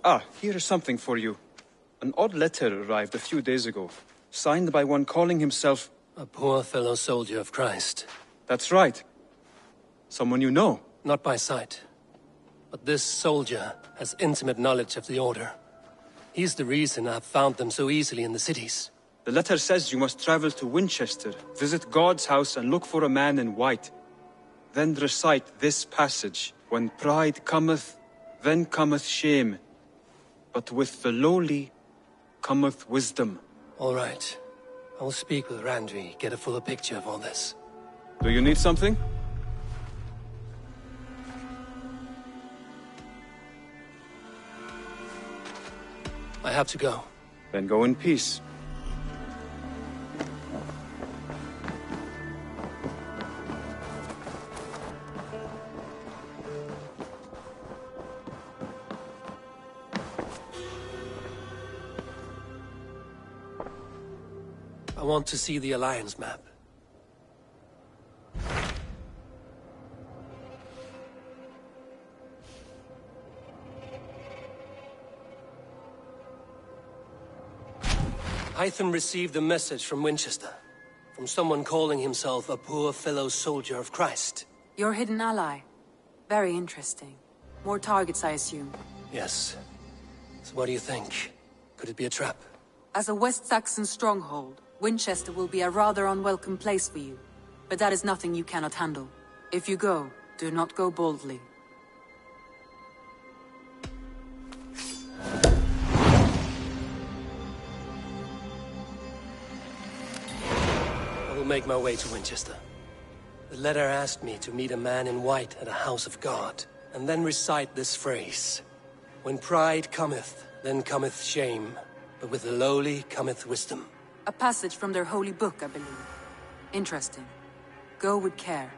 Ah, here is something for you. An odd letter arrived a few days ago, signed by one calling himself... A poor fellow soldier of Christ. That's right. Someone you know. Not by sight. But this soldier has intimate knowledge of the Order. He's the reason I've found them so easily in the cities. The letter says you must travel to Winchester, visit God's house and look for a man in white. Then recite this passage. When pride cometh, then cometh shame. But with the lowly cometh wisdom. All right. I will speak with Randvi, get a fuller picture of all this. Do you need something? I have to go. Then go in peace. I want to see the Alliance map. Hytham received a message from Winchester. From someone calling himself a poor fellow soldier of Christ. Your hidden ally. Very interesting. More targets, I assume. Yes. So what do you think? Could it be a trap? As a West Saxon stronghold, Winchester will be a rather unwelcome place for you. But that is nothing you cannot handle. If you go, do not go boldly. I will make my way to Winchester. The letter asked me to meet a man in white at a house of God, and then recite this phrase. When pride cometh, then cometh shame, but with the lowly cometh wisdom. A passage from their holy book, I believe. Interesting. Go with care.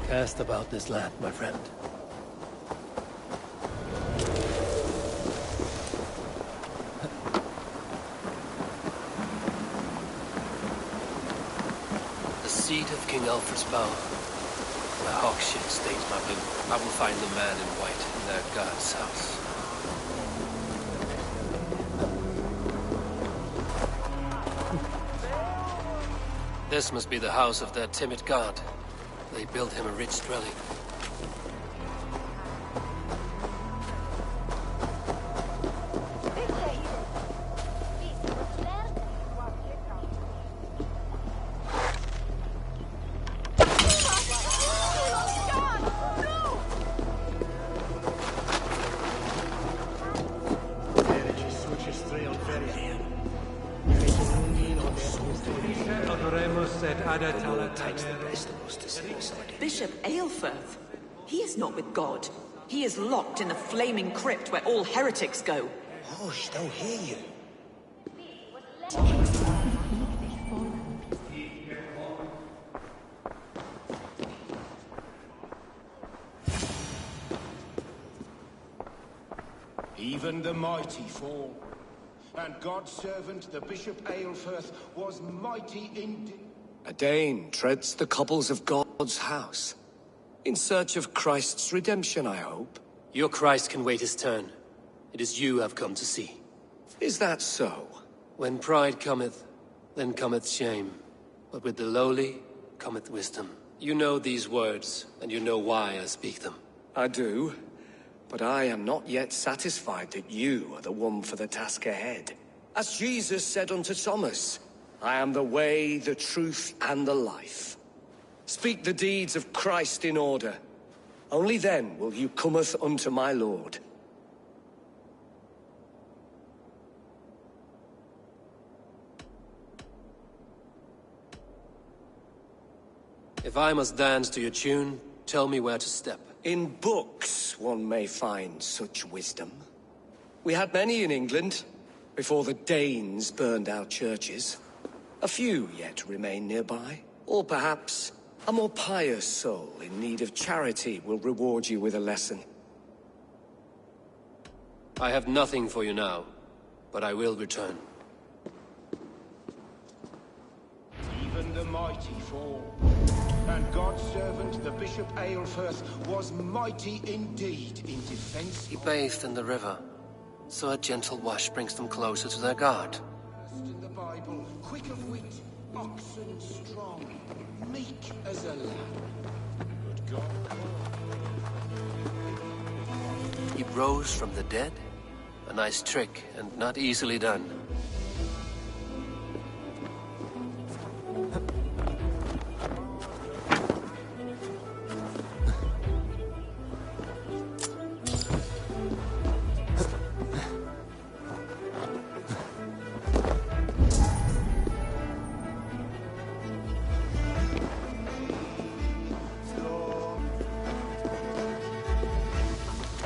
Cast about this land, my friend. The seat of King Alfred's power. Where Hawkshield stays my bloom. I will find the man in white in their god's house. This must be the house of their timid god. They built him a rich dwelling. Bishop Aelfirth? He is not with God. He is locked in the flaming crypt where all heretics go. Hush, they'll hear you. Even the mighty fall. And God's servant, the Bishop Aelfirth, was mighty indeed. A Dane treads the cobbles of God's house. In search of Christ's redemption, I hope. Your Christ can wait his turn. It is you I've come to see. Is that so? When pride cometh, then cometh shame. But with the lowly cometh wisdom. You know these words, and you know why I speak them. I do. But I am not yet satisfied that you are the one for the task ahead. As Jesus said unto Thomas, I am the way, the truth, and the life. Speak the deeds of Christ in order. Only then will you cometh unto my Lord. If I must dance to your tune, tell me where to step. In books one may find such wisdom. We had many in England, before the Danes burned our churches. A few yet remain nearby. Or perhaps a more pious soul in need of charity will reward you with a lesson. I have nothing for you now, but I will return. Even the mighty fall. And God's servant, the Bishop Aelfirth, was mighty indeed in defense. He bathed in the river, so a gentle wash brings them closer to their God. In the Bible, quick of wit, oxen strong, meek as a lamb. Good God. He rose from the dead? A nice trick, and not easily done.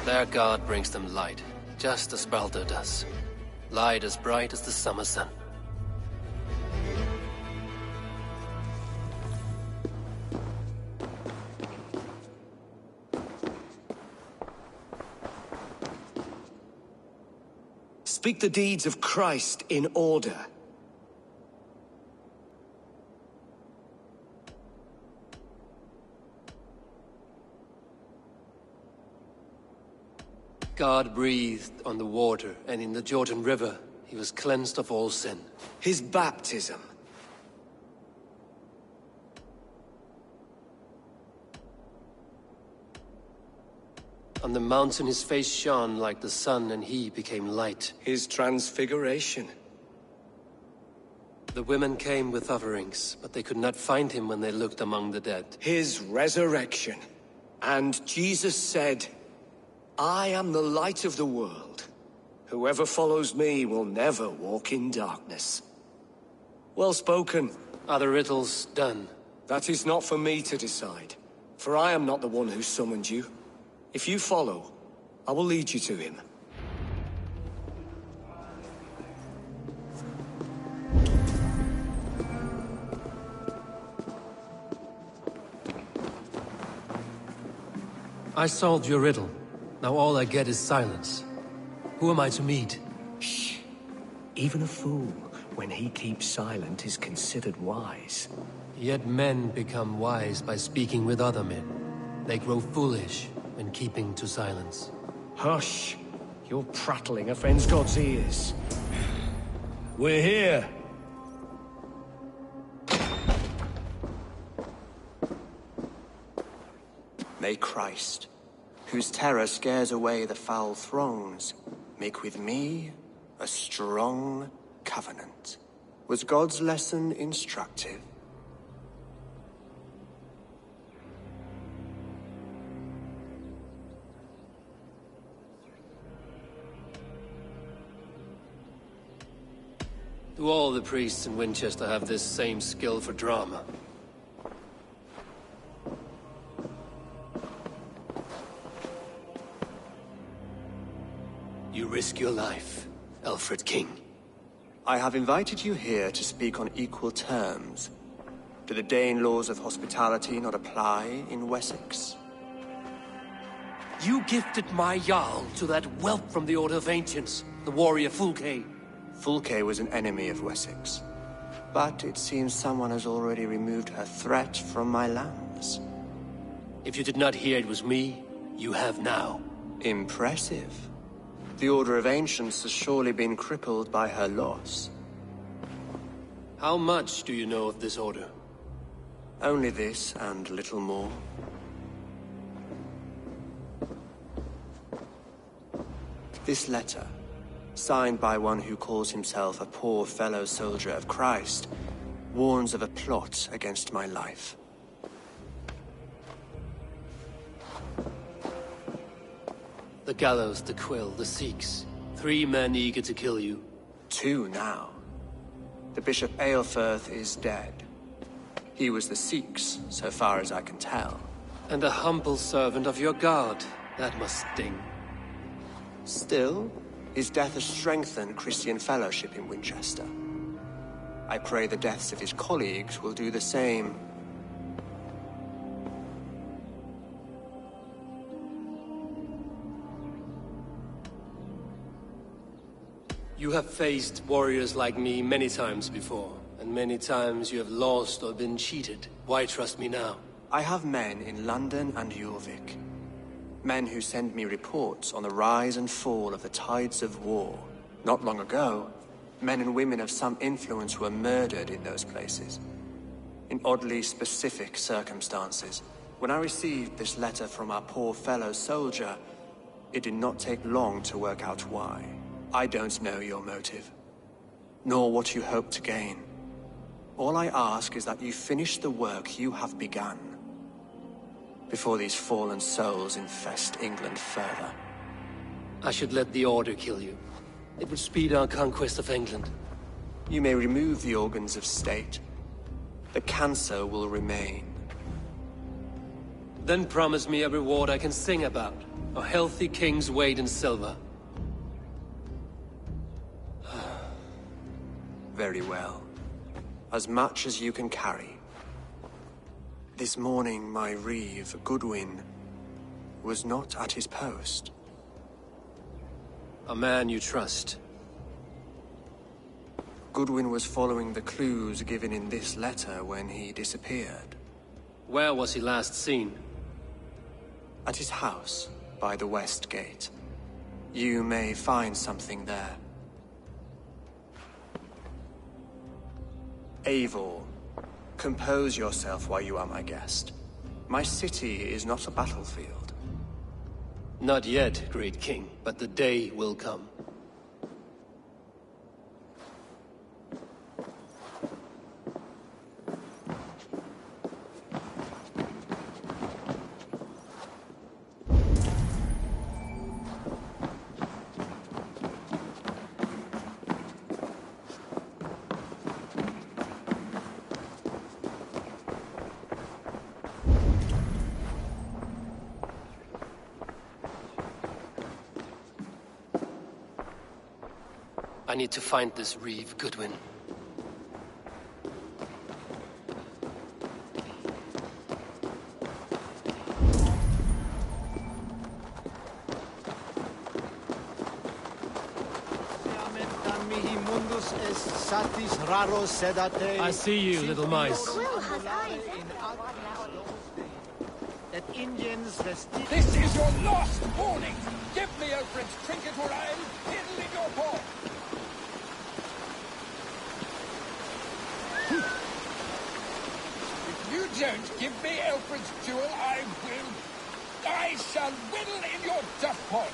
Their God brings them light, just as Baldur does. Light as bright as the summer sun. Speak the deeds of Christ in order. God breathed on the water, and in the Jordan River, he was cleansed of all sin. His baptism. On the mountain his face shone like the sun, and he became light. His transfiguration. The women came with offerings, but they could not find him when they looked among the dead. His resurrection. And Jesus said, I am the light of the world. Whoever follows me will never walk in darkness. Well spoken. Are the riddles done? That is not for me to decide, for I am not the one who summoned you. If you follow, I will lead you to him. I solved your riddle. Now all I get is silence. Who am I to meet? Shh. Even a fool, when he keeps silent, is considered wise. Yet men become wise by speaking with other men. They grow foolish when keeping to silence. Hush! Your prattling offends God's ears. We're here! May Christ, whose terror scares away the foul throngs, make with me a strong covenant. Was God's lesson instructive? Do all the priests in Winchester have this same skill for drama? You risk your life, Alfred King. I have invited you here to speak on equal terms. Do the Dane laws of hospitality not apply in Wessex? You gifted my Jarl to that whelp from the Order of Ancients, the warrior Fulke. Fulke was an enemy of Wessex. But it seems someone has already removed her threat from my lands. If you did not hear it was me, you have now. Impressive. The Order of Ancients has surely been crippled by her loss. How much do you know of this order? Only this and little more. This letter, signed by one who calls himself a poor fellow soldier of Christ, warns of a plot against my life. The gallows, the quill, the Sikhs. 3 men eager to kill you. 2 now. The Bishop Aelfirth is dead. He was the Sikhs, so far as I can tell. And a humble servant of your god. That must sting. Still, his death has strengthened Christian fellowship in Winchester. I pray the deaths of his colleagues will do the same. You have faced warriors like me many times before, and many times you have lost or been cheated. Why trust me now? I have men in London and Jorvik. Men who send me reports on the rise and fall of the tides of war. Not long ago, men and women of some influence were murdered in those places. In oddly specific circumstances. When I received this letter from our poor fellow soldier, it did not take long to work out why. I don't know your motive, nor what you hope to gain. All I ask is that you finish the work you have begun, before these fallen souls infest England further. I should let the Order kill you. It would speed our conquest of England. You may remove the organs of state. The cancer will remain. Then promise me a reward I can sing about. A healthy king's weight in silver. Very well. As much as you can carry. This morning, my reeve, Goodwin, was not at his post. A man you trust. Goodwin was following the clues given in this letter when he disappeared. Where was he last seen? At his house, by the West Gate. You may find something there. Eivor, compose yourself while you are my guest. My city is not a battlefield. Not yet, great king, but the day will come. I need to find this reeve, Goodwin. I see you, little mice. This is your last warning! Give me Oprah's trinket or I'll piddle in your paw! If you don't give me Alfred's jewel, I shall whittle in your duff pod!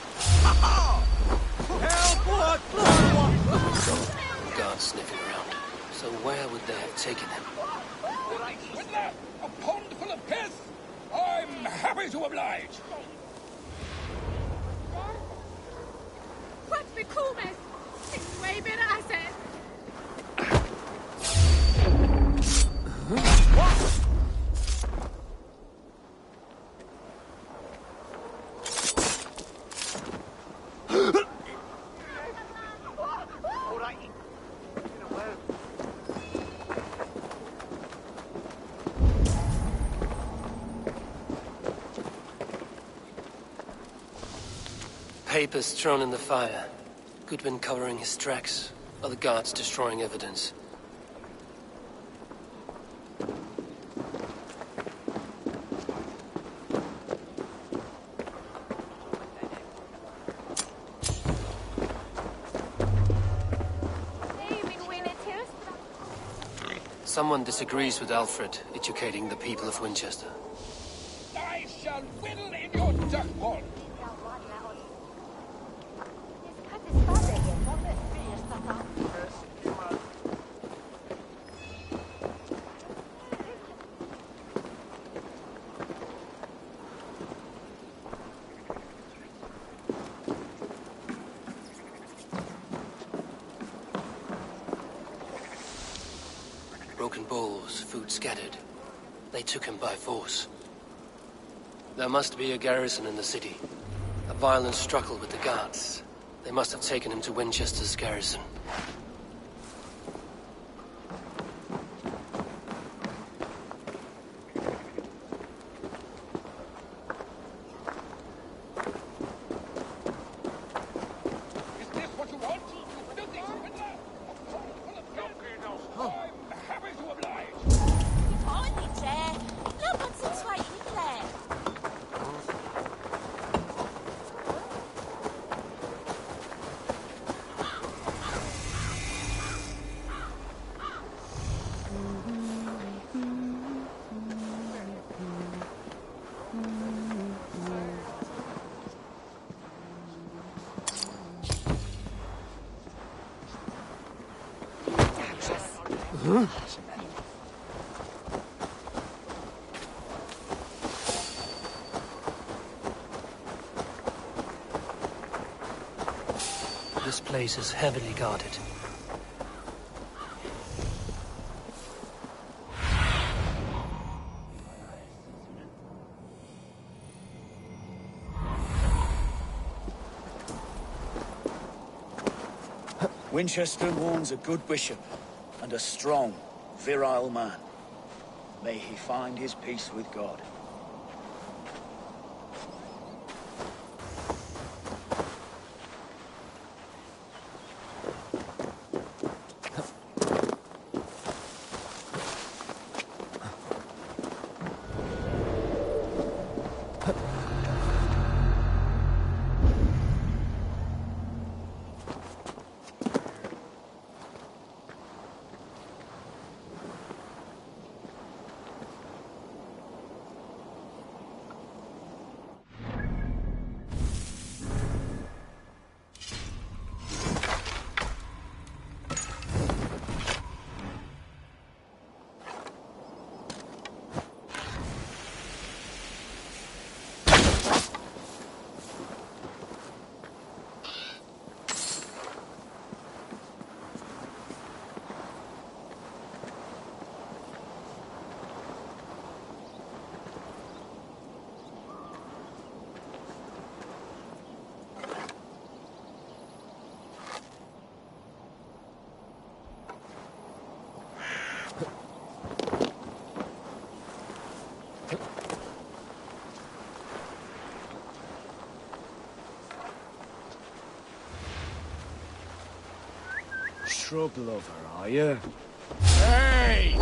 Guards sniffing around. So where would they have taken him? Right, Whittler! A pond full of piss! I'm happy to oblige! What's the coolness? It's way better asset. papers thrown in the fire. Goodwin covering his tracks, other guards destroying evidence. Someone disagrees with Alfred, educating the people of Winchester. I shall whittle in your duck wall. Broken bowls, food scattered. They took him by force. There must be a garrison in the city. A violent struggle with the guards. They must have taken him to Winchester's garrison. Is this what you want? Do this, Fiddler! I'm happy to oblige. This place is heavily guarded. Winchester mourns a good bishop and a strong, virile man. May he find his peace with God. Shrub lover, are you? Hey!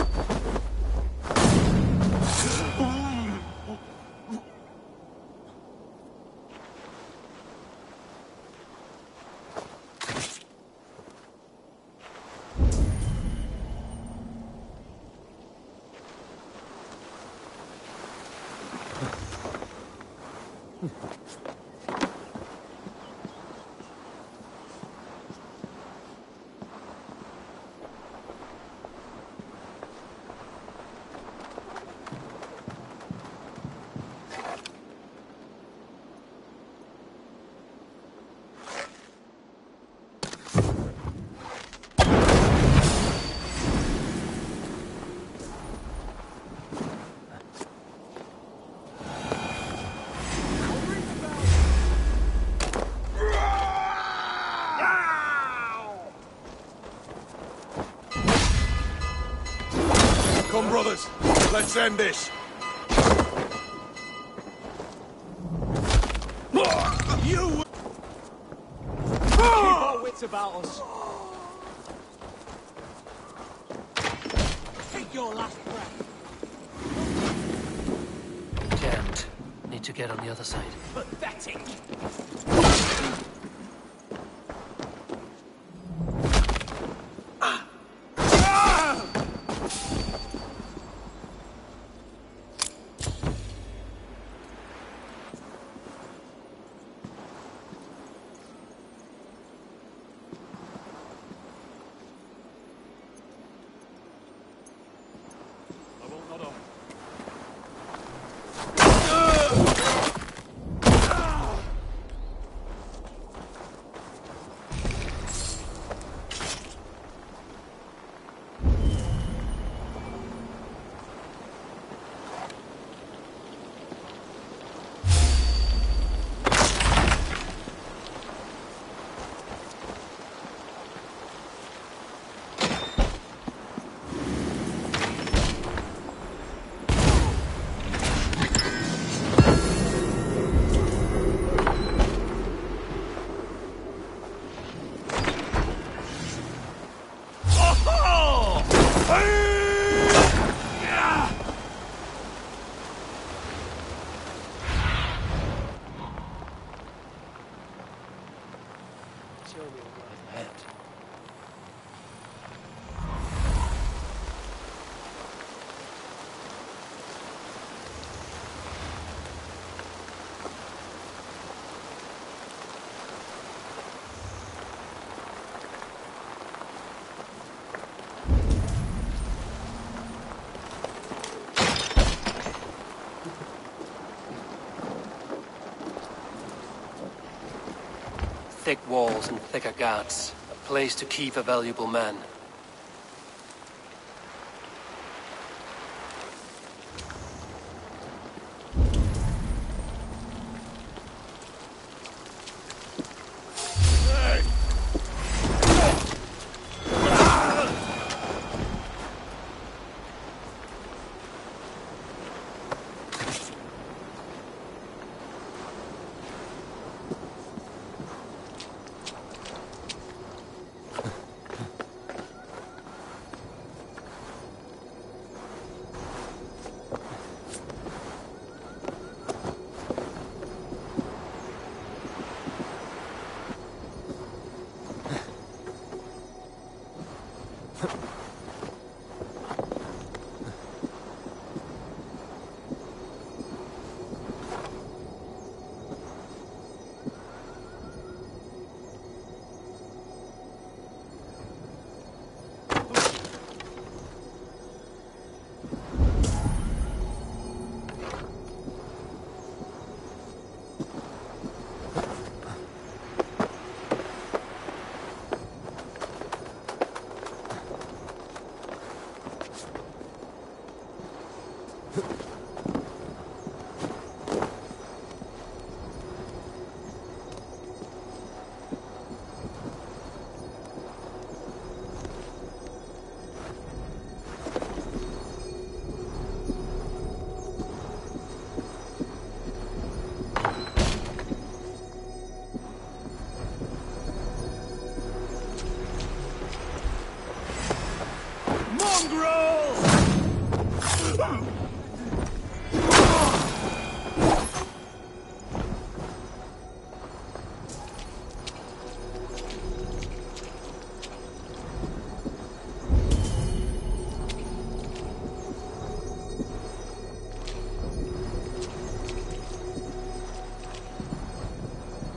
Come, brothers. Let's end this. You... wits about us. Take your last breath. Jammed. Need to get on the other side. Pathetic. Thick walls and thicker guards. A place to keep a valuable man.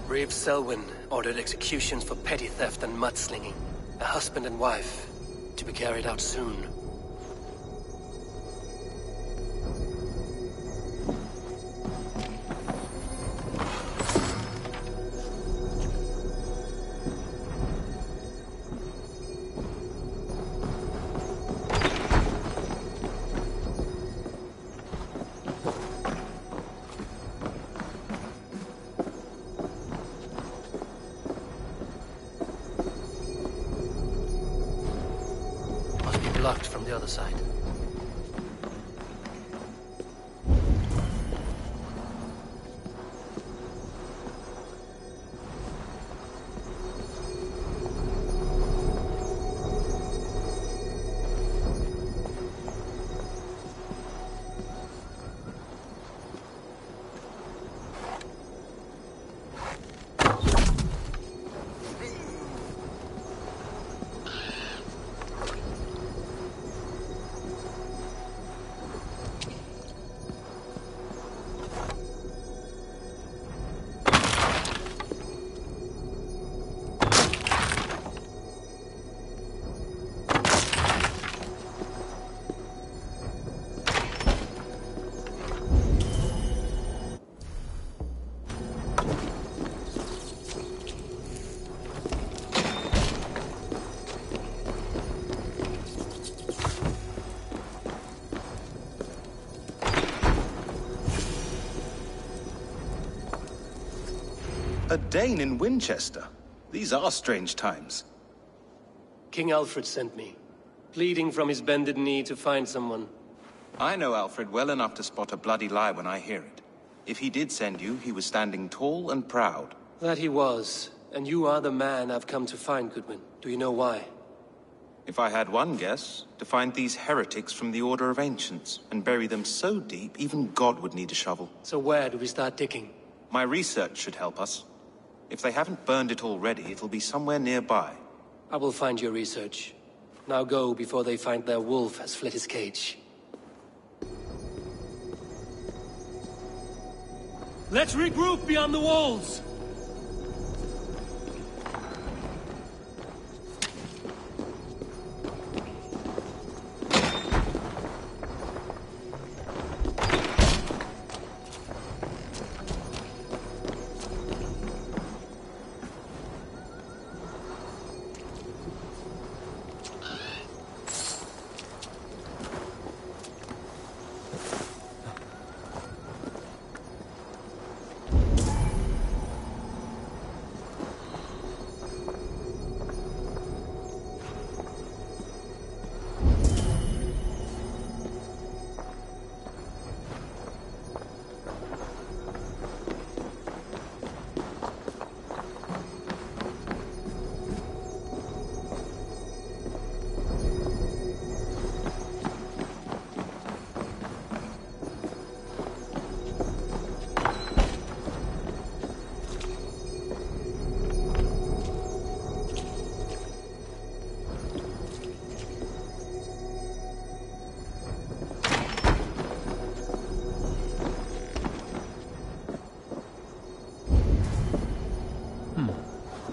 Reeve Selwyn ordered executions for petty theft and mudslinging. A husband and wife, to be carried out soon. Blocked from the other side. A Dane in Winchester? These are strange times. King Alfred sent me, pleading from his bended knee to find someone. I know Alfred well enough to spot a bloody lie when I hear it. If he did send you, he was standing tall and proud. That he was, and you are the man I've come to find, Goodwin. Do you know why? If I had one guess, to find these heretics from the Order of Ancients, and bury them so deep, even God would need a shovel. So where do we start digging? My research should help us. If they haven't burned it already, it'll be somewhere nearby. I will find your research. Now go before they find their wolf has fled his cage. Let's regroup beyond the walls!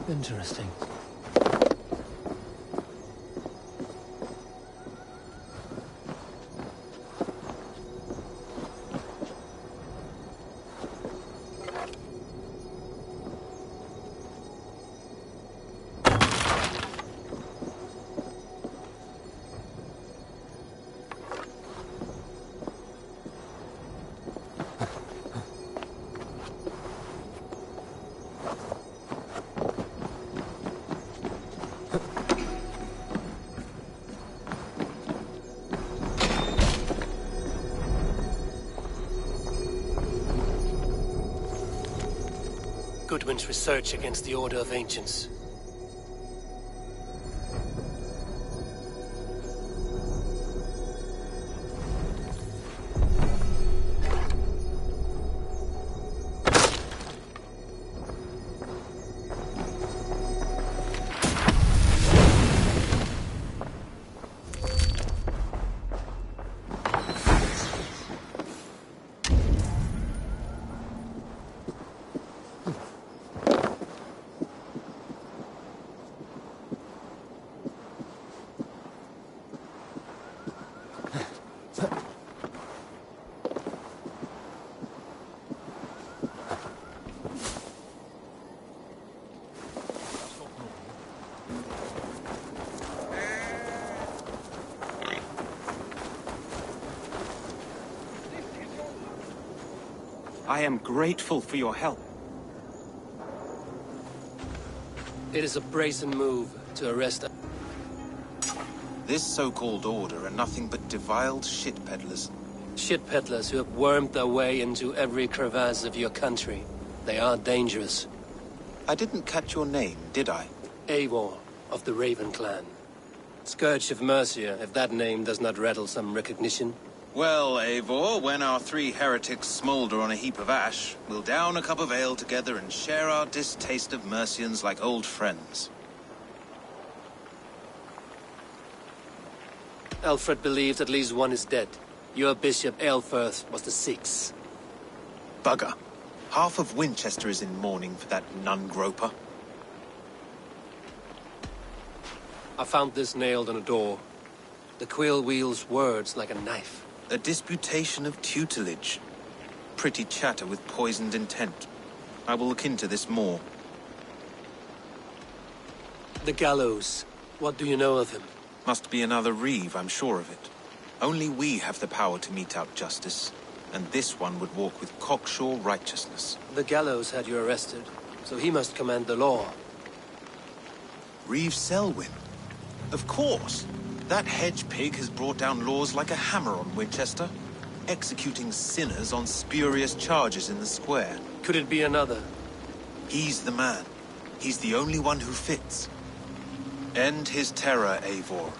Interesting. Goodwin's research against the Order of Ancients. I am grateful for your help. It is a brazen move to arrest us. This so-called order are nothing but deviled shit peddlers. Shit peddlers who have wormed their way into every crevasse of your country. They are dangerous. I didn't catch your name, did I? Eivor, of the Raven clan. Scourge of Mercia, if that name does not rattle some recognition. Well, Eivor, when our three heretics smolder on a heap of ash, we'll down a cup of ale together and share our distaste of Mercians like old friends. Alfred believes at least one is dead. Your Bishop Aelfirth was the sixth. Bugger. Half of Winchester is in mourning for that nun-groper. I found this nailed on a door. The quill wields words like a knife. A disputation of tutelage. Pretty chatter with poisoned intent. I will look into this more. The gallows. What do you know of him? Must be another Reeve, I'm sure of it. Only we have the power to mete out justice. And this one would walk with cocksure righteousness. The gallows had you arrested. So he must command the law. Reeve Selwyn. Of course. That hedge pig has brought down laws like a hammer on Winchester, executing sinners on spurious charges in the square. Could it be another? He's the man. He's the only one who fits. End his terror, Eivor.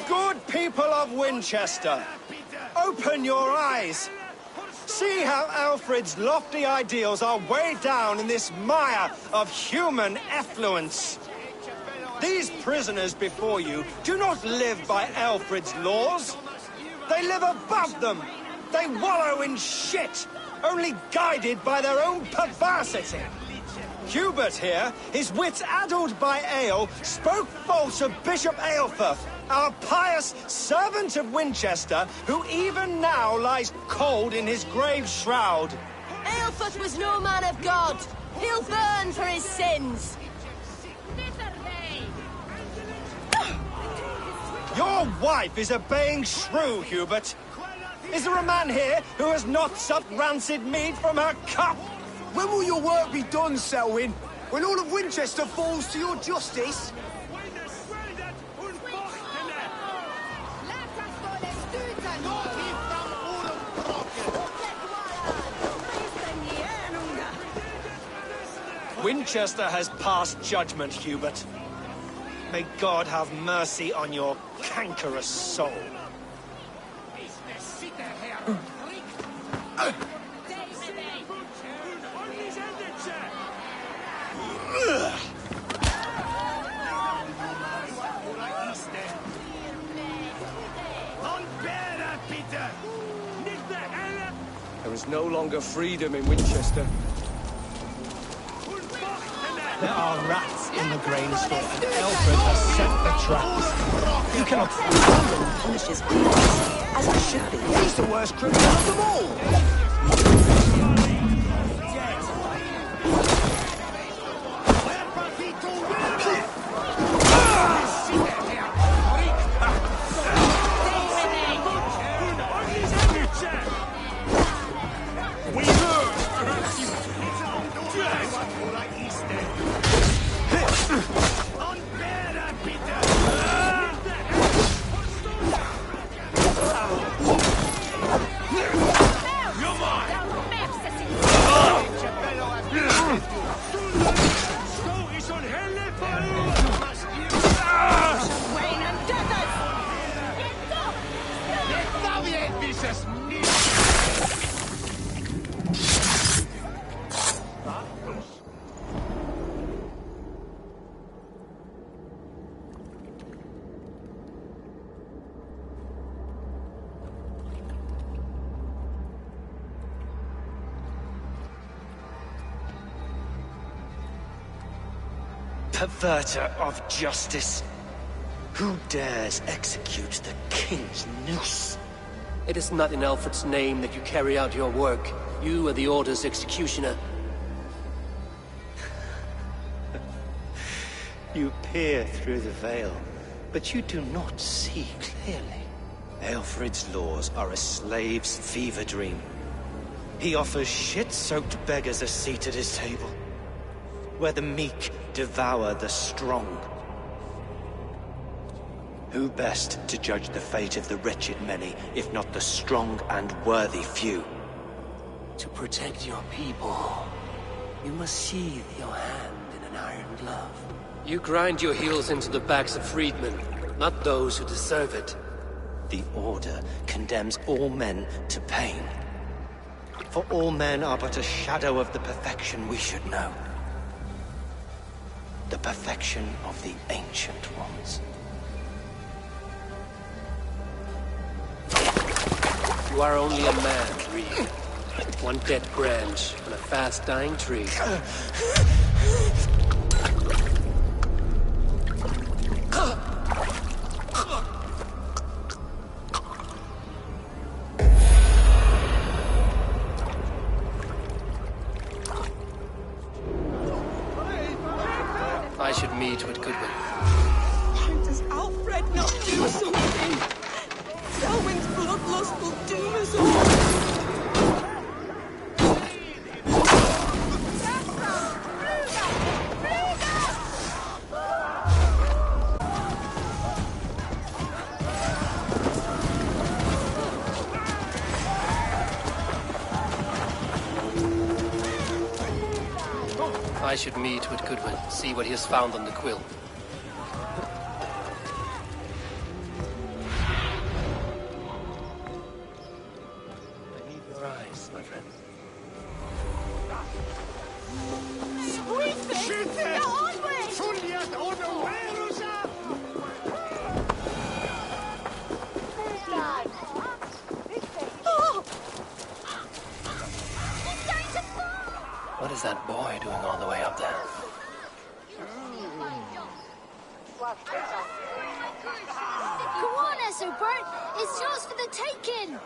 Good people of Winchester, open your eyes. See how Alfred's lofty ideals are weighed down in this mire of human effluence. These prisoners before you do not live by Alfred's laws. They live above them. They wallow in shit, only guided by their own perversity. Hubert here, his wits addled by ale, spoke false of Bishop Aelfirth, our pious servant of Winchester, who even now lies cold in his grave shroud. Aelfirth was no man of God. He'll burn for his sins. Your wife is obeying shrew, Hubert. Is there a man here who has not supped rancid mead from her cup? When will your work be done, Selwyn? When all of Winchester falls to your justice? Winchester has passed judgment, Hubert. May God have mercy on your cankerous soul. There is no longer freedom in Winchester. There are rats in the grain store, and Alfred has set the traps. You cannot stand and punish his enemies, as it should be. He's the worst criminal of them all! Perverter of justice. Who dares execute the king's noose? It is not in Alfred's name that you carry out your work. You are the Order's executioner. You peer through the veil, but you do not see clearly. Aelfred's laws are a slave's fever dream. He offers shit-soaked beggars a seat at his table, where the meek devour the strong. Who best to judge the fate of the wretched many, if not the strong and worthy few? To protect your people, you must sheathe your hand in an iron glove. You grind your heels into the backs of freedmen, not those who deserve it. The Order condemns all men to pain. For all men are but a shadow of the perfection we should know. The perfection of the Ancient Ones. You are only a man, Reed. One dead branch on a fast-dying tree. I should meet with Goodwin. How does Alfred not do something? Selwyn's bloodlust will doom us all. I should meet with Goodwin, see what he has found on the quill. I need your eyes, my friend. What is that boy doing all the way up there? Go on, Ethelbert! It's yours for the taking!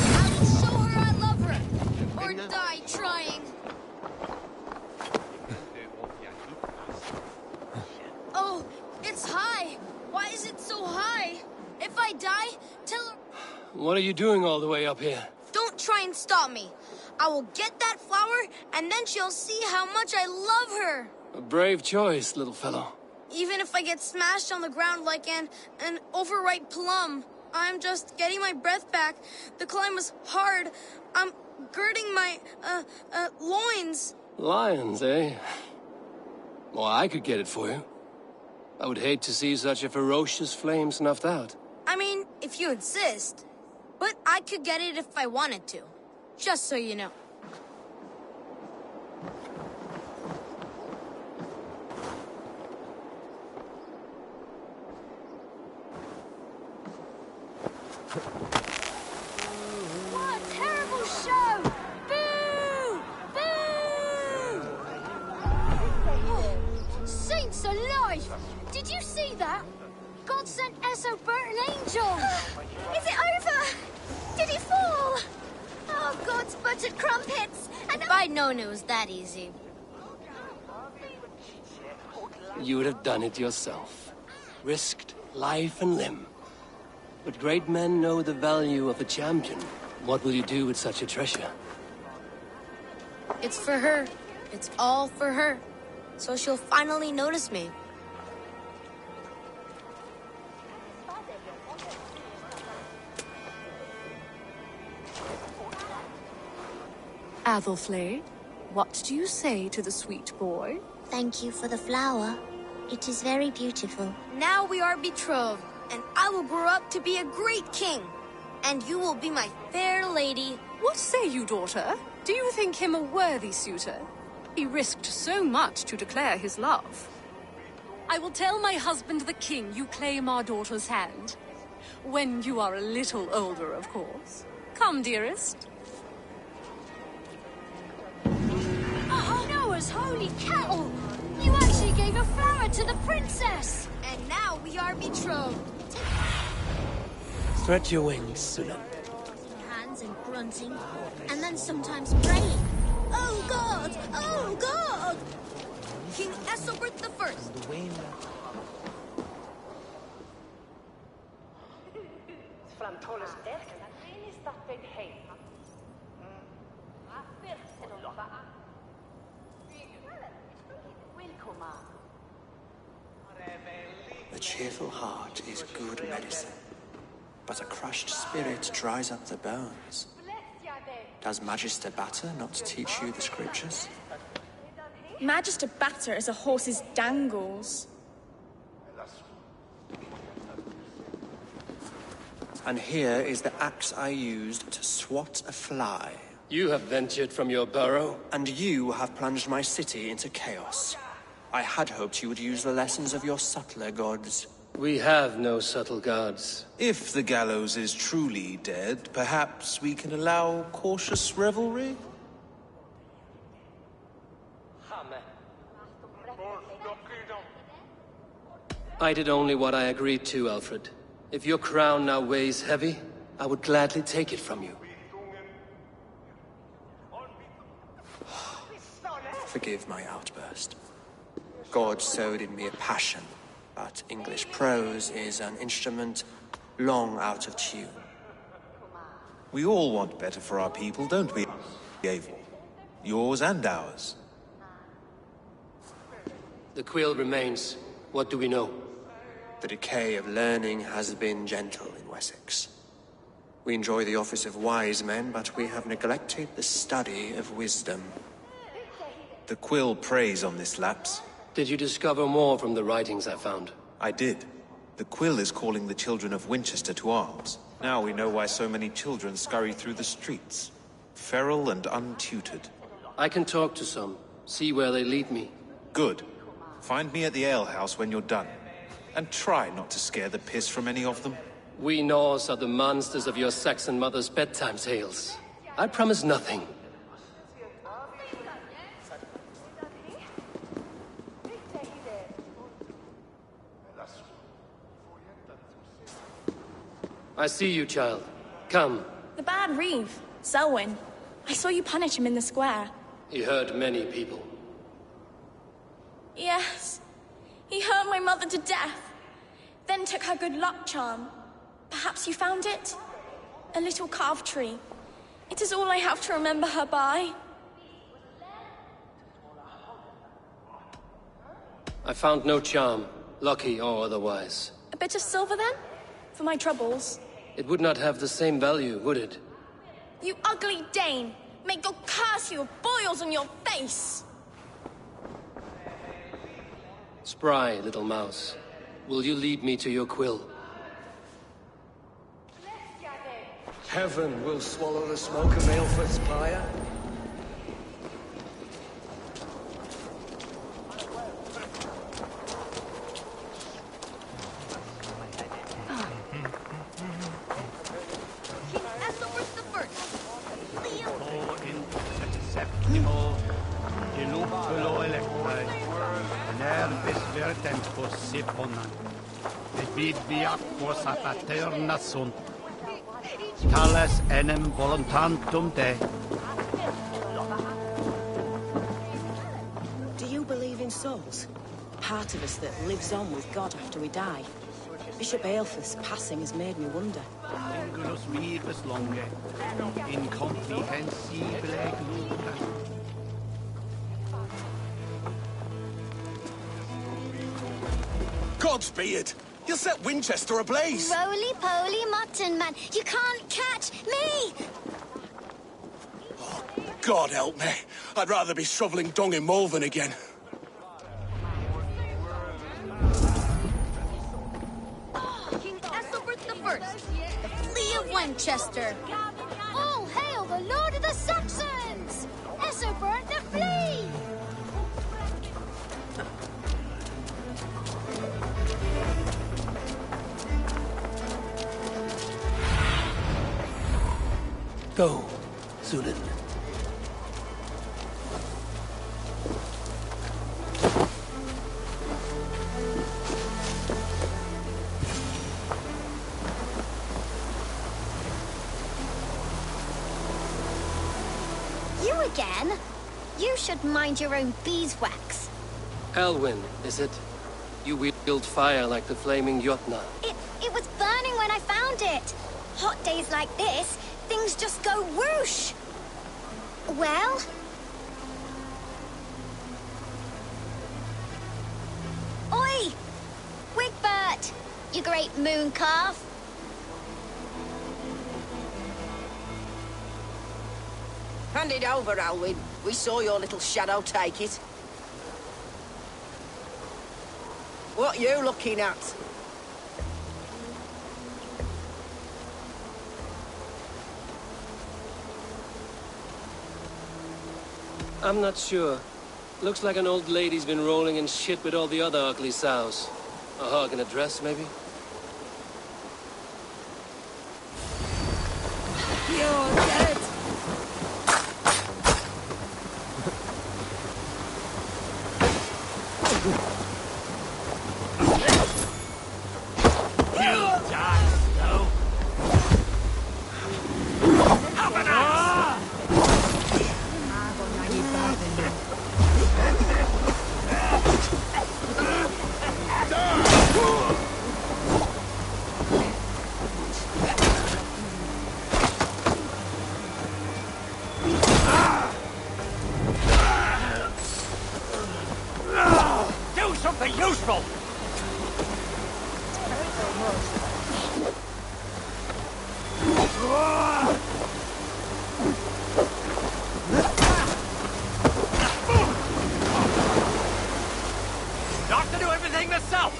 I will show her I love her! Or die trying! Oh, it's high! Why is it so high? If I die, tell her... What are you doing all the way up here? Don't try and stop me. I will get that flower, and then she'll see how much I love her. A brave choice, little fellow. Even if I get smashed on the ground like an overripe plum, I'm just getting my breath back. The climb was hard. I'm girding my, loins. Lions, eh? Well, I could get it for you. I would hate to see such a ferocious flame snuffed out. I mean, if you insist. But I could get it if I wanted to. Just so you know. What a terrible show! Boo! Boo! Oh, saints alive! Did you see that? God sent Ethelbert an angel! Is it over? Did he fall? Oh, God's buttered crumpets! And if I'd known it was that easy. You would have done it yourself. Risked life and limb. But great men know the value of a champion. What will you do with such a treasure? It's for her. It's all for her. So she'll finally notice me. Athelflaed, what do you say to the sweet boy? Thank you for the flower. It is very beautiful. Now we are betrothed, and I will grow up to be a great king. And you will be my fair lady. What say you, daughter? Do you think him a worthy suitor? He risked so much to declare his love. I will tell my husband the king you claim our daughter's hand. When you are a little older, of course. Come, dearest. Noah's holy cattle! You actually gave a flower to the princess! And now we are betrothed. Stretch your wings, Sunan. Hands and grunting, and then sometimes praying. Oh God! Oh God! King Ethelbert the First. A cheerful heart is good medicine, but a crushed spirit dries up the bones. Does Magister Batter not teach you the scriptures? Magister Batter is a horse's dangles. And here is the axe I used to swat a fly. You have ventured from your burrow. And you have plunged my city into chaos. I had hoped you would use the lessons of your subtler gods. We have no subtle gods. If the gallows is truly dead, perhaps we can allow cautious revelry? I did only what I agreed to, Alfred. If your crown now weighs heavy, I would gladly take it from you. Forgive my outburst. God sowed in me a passion, but English prose is an instrument long out of tune. We all want better for our people, don't we, Abel? Yours and ours. The quill remains. What do we know? The decay of learning has been gentle in Wessex. We enjoy the office of wise men, but we have neglected the study of wisdom. The quill preys on this lapse. Did you discover more from the writings I found? I did. The quill is calling the children of Winchester to arms. Now we know why so many children scurry through the streets. Feral and untutored. I can talk to some. See where they lead me. Good. Find me at the alehouse when you're done. And try not to scare the piss from any of them. We Norse are the monsters of your Saxon mother's bedtime tales. I promise nothing. I see you, child. Come. The bad Reeve, Selwyn. I saw you punish him in the square. He hurt many people. Yes. He hurt my mother to death. Then took her good luck charm. Perhaps you found it? A little carved tree. It is all I have to remember her by. I found no charm, lucky or otherwise. A bit of silver, then? For my troubles? It would not have the same value, would it? You ugly Dane! May God curse you with boils on your face! Spry, little mouse. Will you lead me to your quill? Heaven will swallow the smoke of Aelfred's pyre. Tales enem voluntantum de. Do you believe in souls? Part of us that lives on with God after we die. Bishop Aelfred's passing has made me wonder. Angulus vivus longe, incomprehensibile glutta. God's beard! You'll set Winchester ablaze! Roly-poly mutton man, you can't catch me! Oh, God help me. I'd rather be shoveling dung in Malvern again. King Ethelbert the First, the Flea of Winchester. All hail the Lord of the Saxons! Ethelbert the Flea! Go, Zulin. You again? You should mind your own beeswax. Elwyn, is it? You wield fire like the flaming Jotnar. It was burning when I found it. Hot days like this, things just go whoosh. Well? that, you great moon calf. Hand it over, Alwyn. We saw your little shadow take it. What you looking at? I'm not sure. Looks like an old lady's been rolling in shit with all the other ugly sows. A hog and a dress, maybe? You're dead! You die, Snow! Have an axe! Do something useful! Not to do everything myself!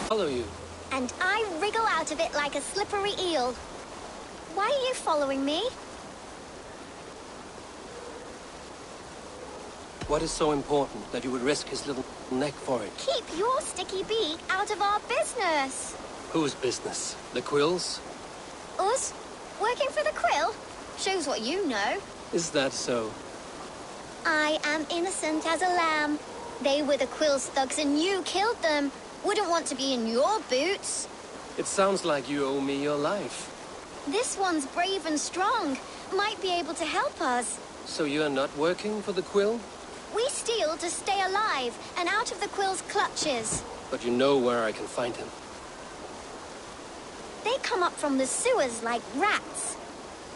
Follow you. And I wriggle out of it like a slippery eel. Why are you following me? What is so important that you would risk his little neck for it? Keep your sticky beak out of our business. Whose business? The Quill's? Us? Working for the Quill? Shows what you know. Is that so? I am innocent as a lamb. They were the Quill's thugs and you killed them. Wouldn't want to be in your boots. It sounds like you owe me your life. This one's brave and strong. Might be able to help us. So you're not working for the Quill? We steal to stay alive and out of the Quill's clutches. But you know where I can find him. They come up from the sewers like rats.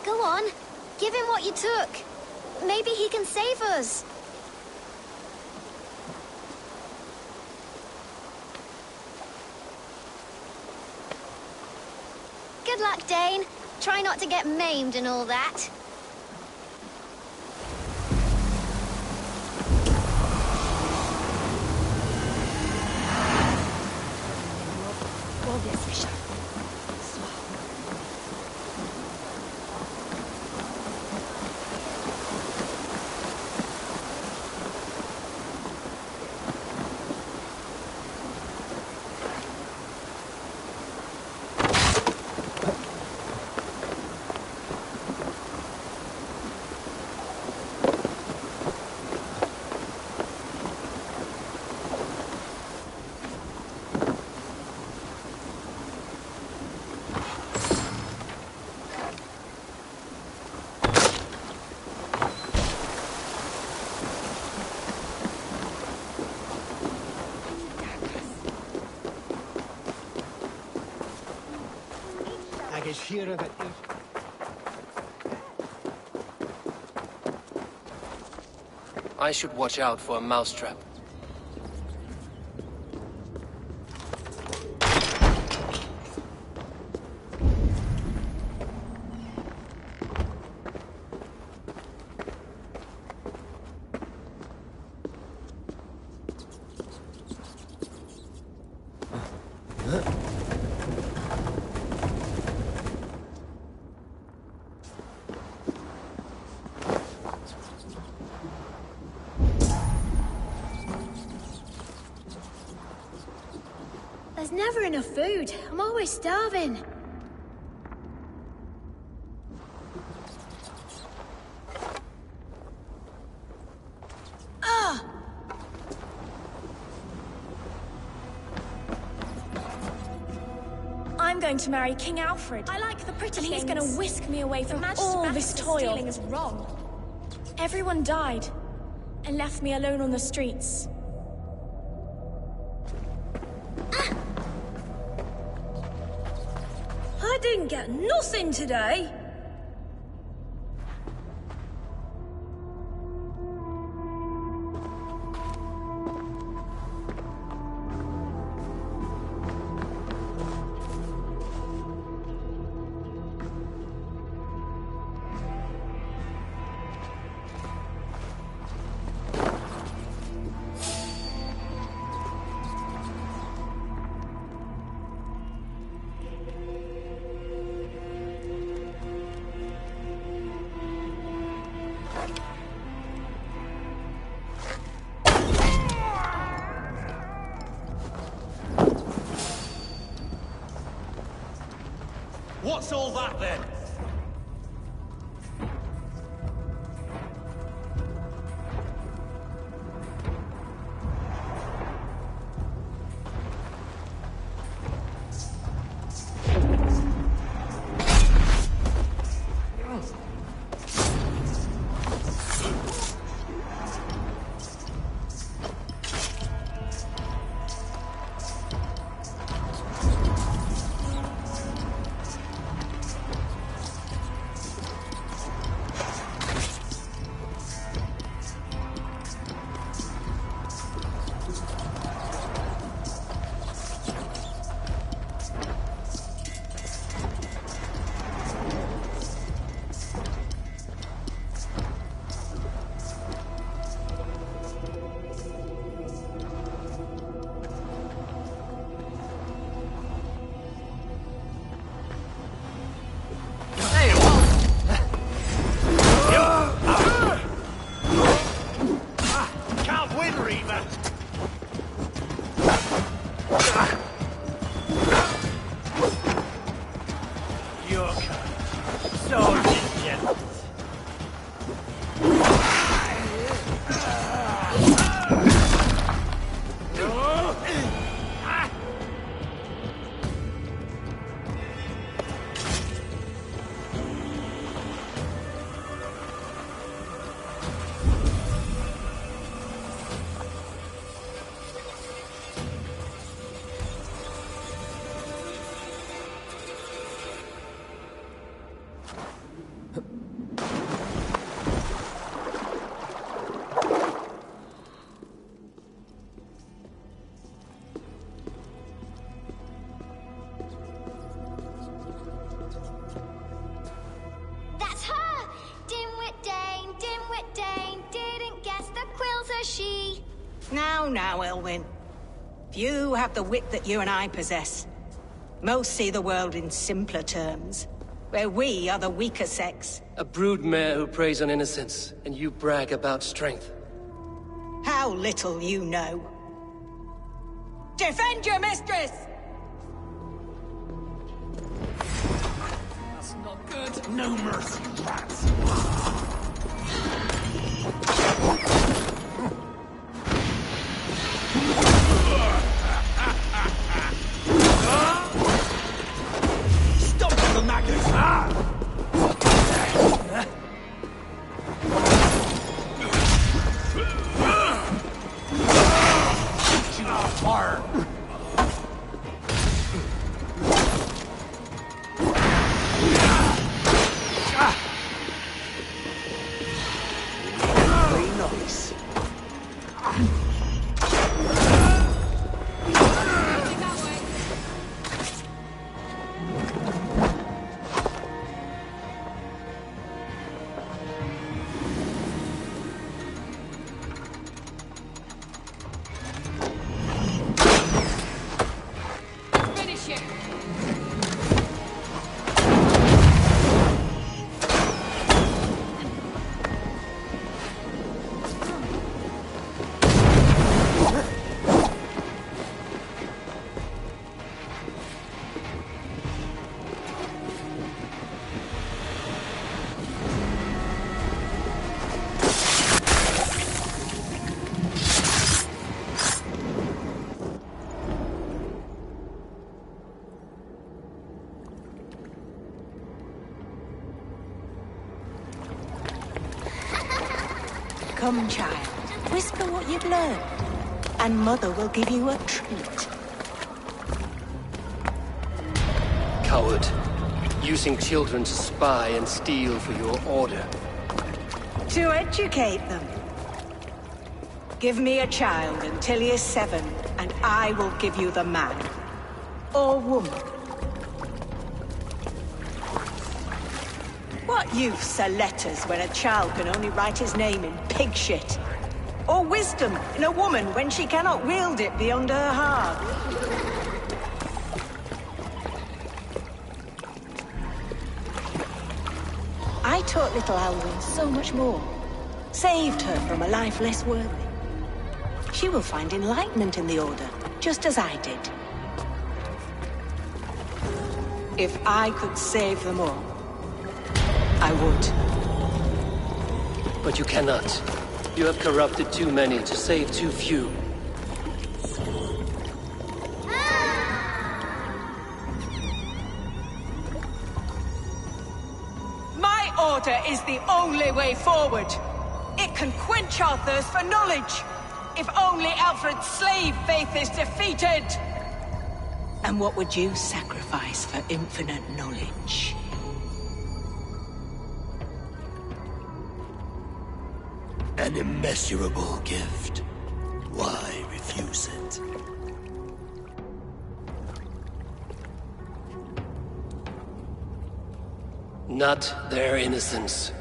Go on, give him what you took. Maybe he can save us. Good luck, Dane. Try not to get maimed and all that. I should watch out for a mousetrap. There's never enough food. I'm always starving. Ah! I'm going to marry King Alfred. I like the pretty and he's things. going to whisk me away from Imagine all Sebastian this toil. stealing is wrong. Everyone died and left me alone on the streets. I didn't get nothing today. What's all that then? Now, Elwyn. Few have the wit that you and I possess. Most see the world in simpler terms, where we are the weaker sex. A broodmare who preys on innocence, and you brag about strength. How little you know. Defend your mistress! That's not good. No mercy, rats. Stop the maggots! Fire! Very nice. Come, child. Whisper what you've learned, and Mother will give you a treat. Coward. Using children to spy and steal for your order. To educate them. Give me a child until he is 7, and I will give you the man. Or woman. What use are letters when a child can only write his name in pig shit? Or wisdom in a woman when she cannot wield it beyond her heart? I taught little Alwyn so much more. Saved her from a life less worthy. She will find enlightenment in the Order, just as I did. If I could save them all, I would. But you cannot. You have corrupted too many to save too few. My order is the only way forward. It can quench our thirst for knowledge. If only Alfred's slave faith is defeated. And what would you sacrifice for infinite knowledge? An immeasurable gift. Why refuse it? Not their innocence.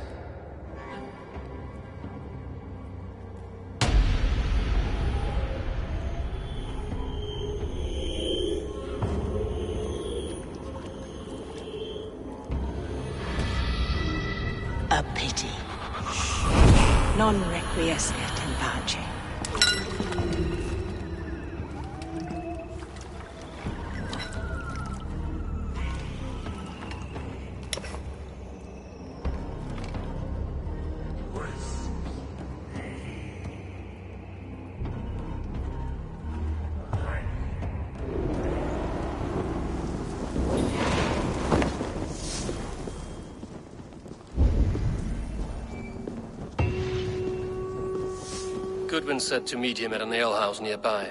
A pity. Non requiescat in pace. Goodwin said to meet him at an alehouse nearby.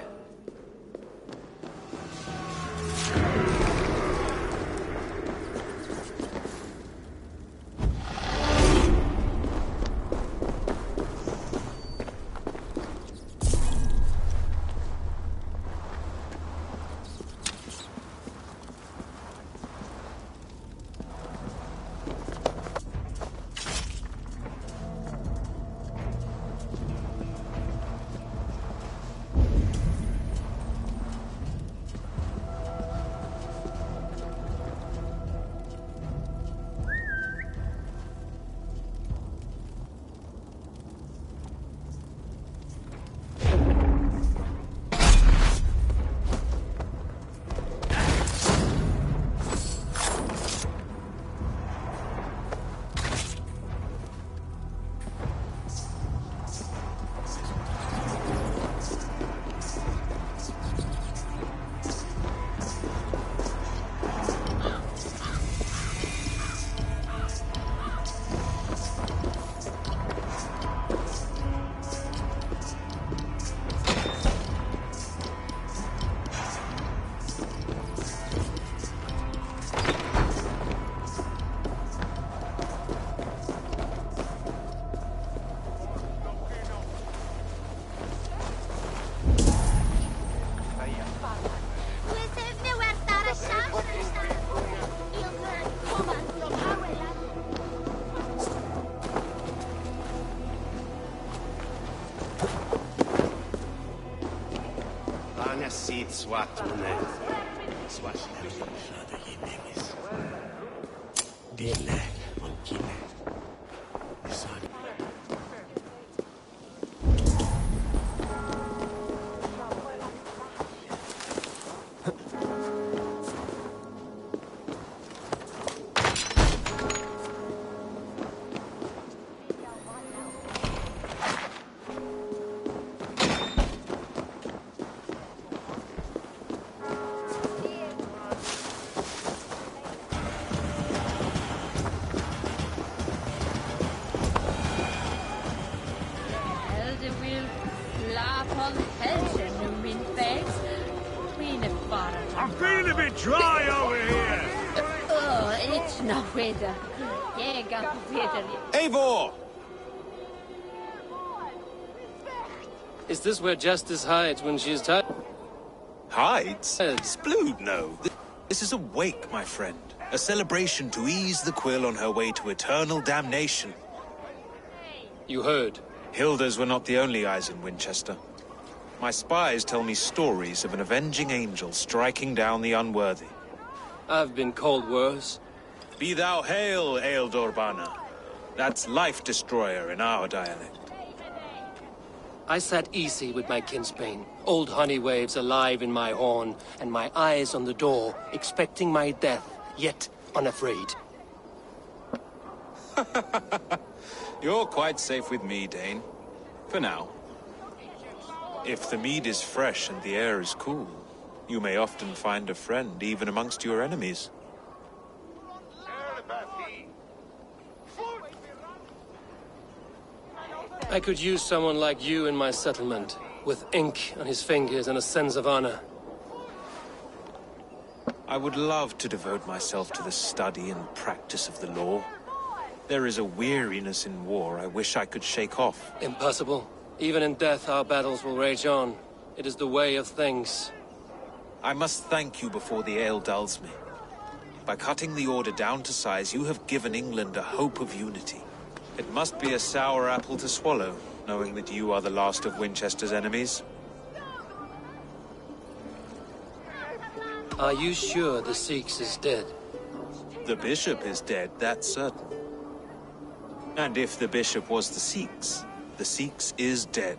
dry over here! Oh, it's no weather. Yeah, go weather. Eivor! Is this where justice hides when she is tired? Hides? Splood, no. This is a wake, my friend. A celebration to ease the quill on her way to eternal damnation. You heard. Hilda's were not the only eyes in Winchester. My spies tell me stories of an avenging angel striking down the unworthy. I've been called worse. Be thou hail, Ealdor Bana. That's Life Destroyer in our dialect. I sat easy with my kinsbane, old honey waves alive in my horn, and my eyes on the door, expecting my death, yet unafraid. You're quite safe with me, Dane. For now. If the mead is fresh and the air is cool, you may often find a friend even amongst your enemies. I could use someone like you in my settlement, with ink on his fingers and a sense of honor. I would love to devote myself to the study and practice of the law. There is a weariness in war I wish I could shake off. Impossible. Even in death, our battles will rage on. It is the way of things. I must thank you before the ale dulls me. By cutting the order down to size, you have given England a hope of unity. It must be a sour apple to swallow, knowing that you are the last of Winchester's enemies. Are you sure the Sikhs is dead? The bishop is dead, that's certain. And if the bishop was the Sikhs is dead.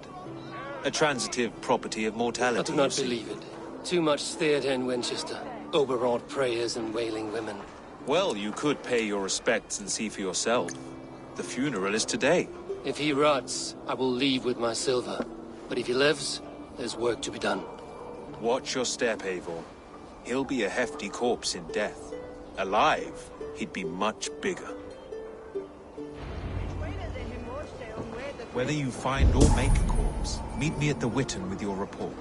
A transitive property of mortality. I do not believe it. Too much theatre in Winchester. Overwrought prayers and wailing women. Well, you could pay your respects and see for yourself. The funeral is today. If he rots, I will leave with my silver. But if he lives, there's work to be done. Watch your step, Eivor. He'll be a hefty corpse in death. Alive, he'd be much bigger. Whether you find or make a corpse, meet me at the Witten with your report.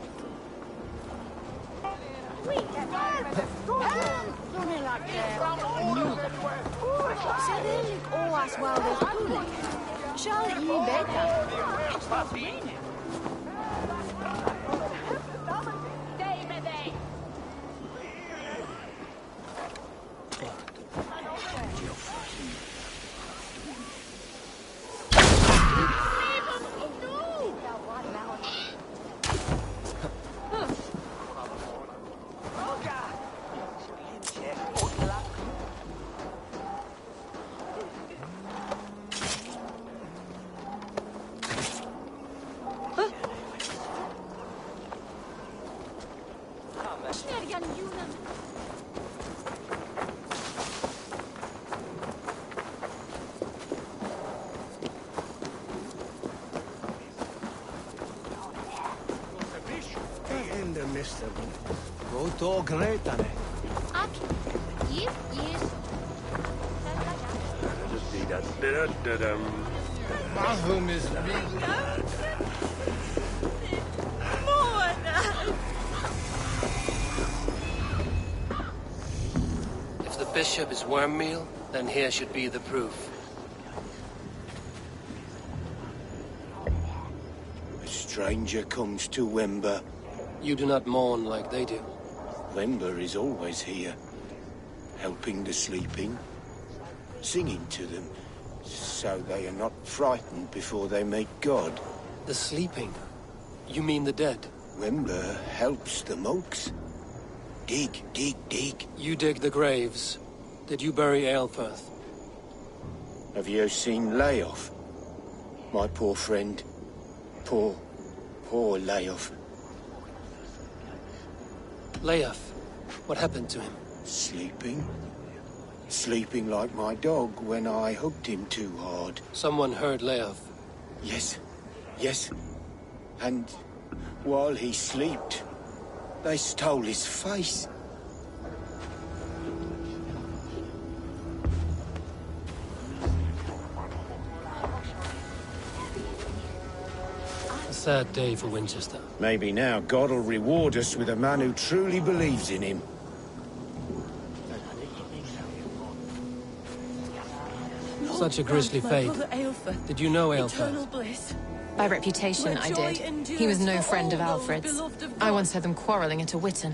If the bishop is worm meal, then here should be the proof. A stranger comes to Wember. You do not mourn like they do. Wember is always here, helping the sleeping, singing to them, so they are not frightened before they meet God. The sleeping? You mean the dead? Wember helps the monks. Dig, dig, dig. You dig the graves. Did you bury Aelfirth? Have you seen Leof? My poor friend. Poor Leof. Leof? What happened to him? Sleeping. Sleeping like my dog when I hugged him too hard. Someone heard Leof. Yes. And while he slept, they stole his face. A sad day for Winchester. Maybe now God will reward us with a man who truly believes in him. Such a grisly fate. Did you know Aelfred? By reputation, I did. He was no friend of Alfred's. I once heard them quarreling at a Witten.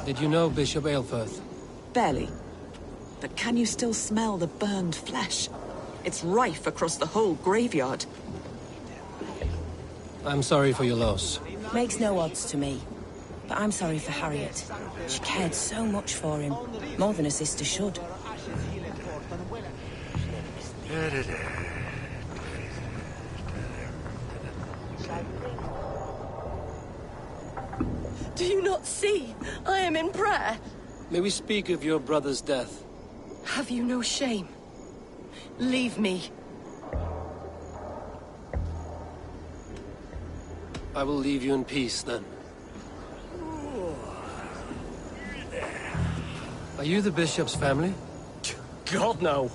Did you know Bishop Aelfirth? Barely. But can you still smell the burned flesh? It's rife across the whole graveyard. I'm sorry for your loss. Makes no odds to me. But I'm sorry for Harriet. She cared so much for him. More than a sister should. Do you not see? I am in prayer. May we speak of your brother's death? Have you no shame? Leave me. I will leave you in peace, then. Are you the bishop's family? God, no.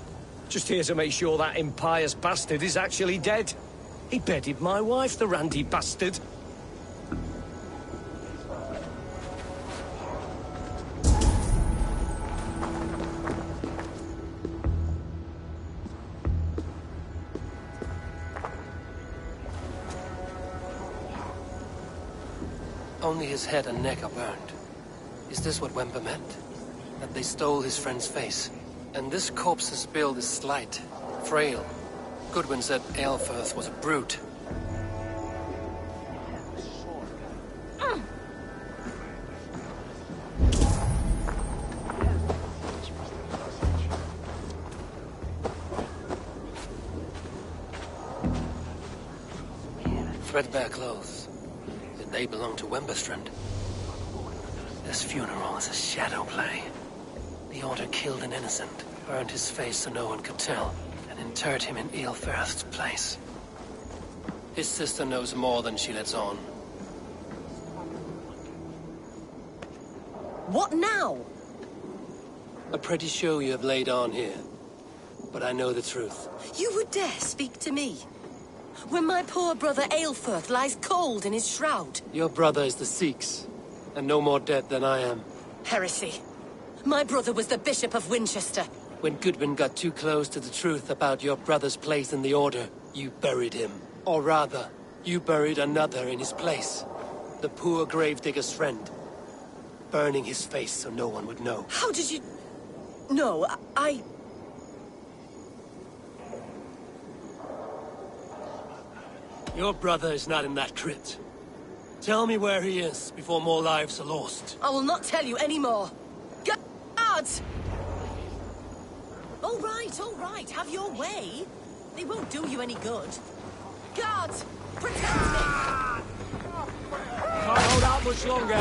Just here to make sure that impious bastard is actually dead. He bedded my wife, the randy bastard. Only his head and neck are burned. Is this what Wemper meant? That they stole his friend's face? And this corpse's build is slight, frail. Goodwin said Aelfirth was a brute. Threadbare clothes. Did they belong to Wemberstrand? This funeral is a shadow play. The Order killed an innocent, burned his face so no one could tell, and interred him in Aelfirth's place. His sister knows more than she lets on. What now? A pretty show you have laid on here. But I know the truth. You would dare speak to me? When my poor brother Aelfirth lies cold in his shroud. Your brother is the Sikhs, and no more dead than I am. Heresy. My brother was the Bishop of Winchester. When Goodwin got too close to the truth about your brother's place in the Order, you buried him. Or rather, you buried another in his place. The poor gravedigger's friend. Burning his face so no one would know. How did you... No, I... Your brother is not in that crypt. Tell me where he is, before more lives are lost. I will not tell you any more. Guards! All right, have your way. They won't do you any good. Guards, protect me! Can't hold out much longer.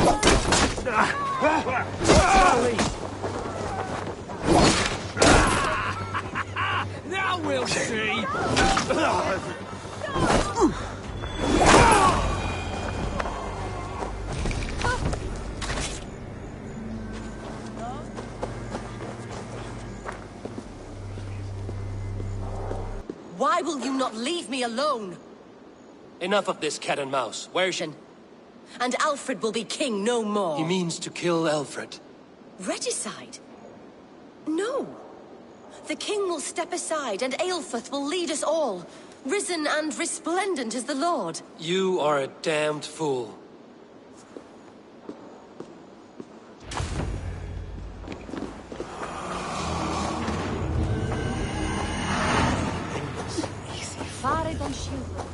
Now we'll see! Why will you not leave me alone? Enough of this cat and mouse. Where's she? And Alfred will be king no more. He means to kill Alfred. Regicide? No. The king will step aside and Aelfirth will lead us all. Risen and resplendent as the Lord. You are a damned fool. Fare don sciuro.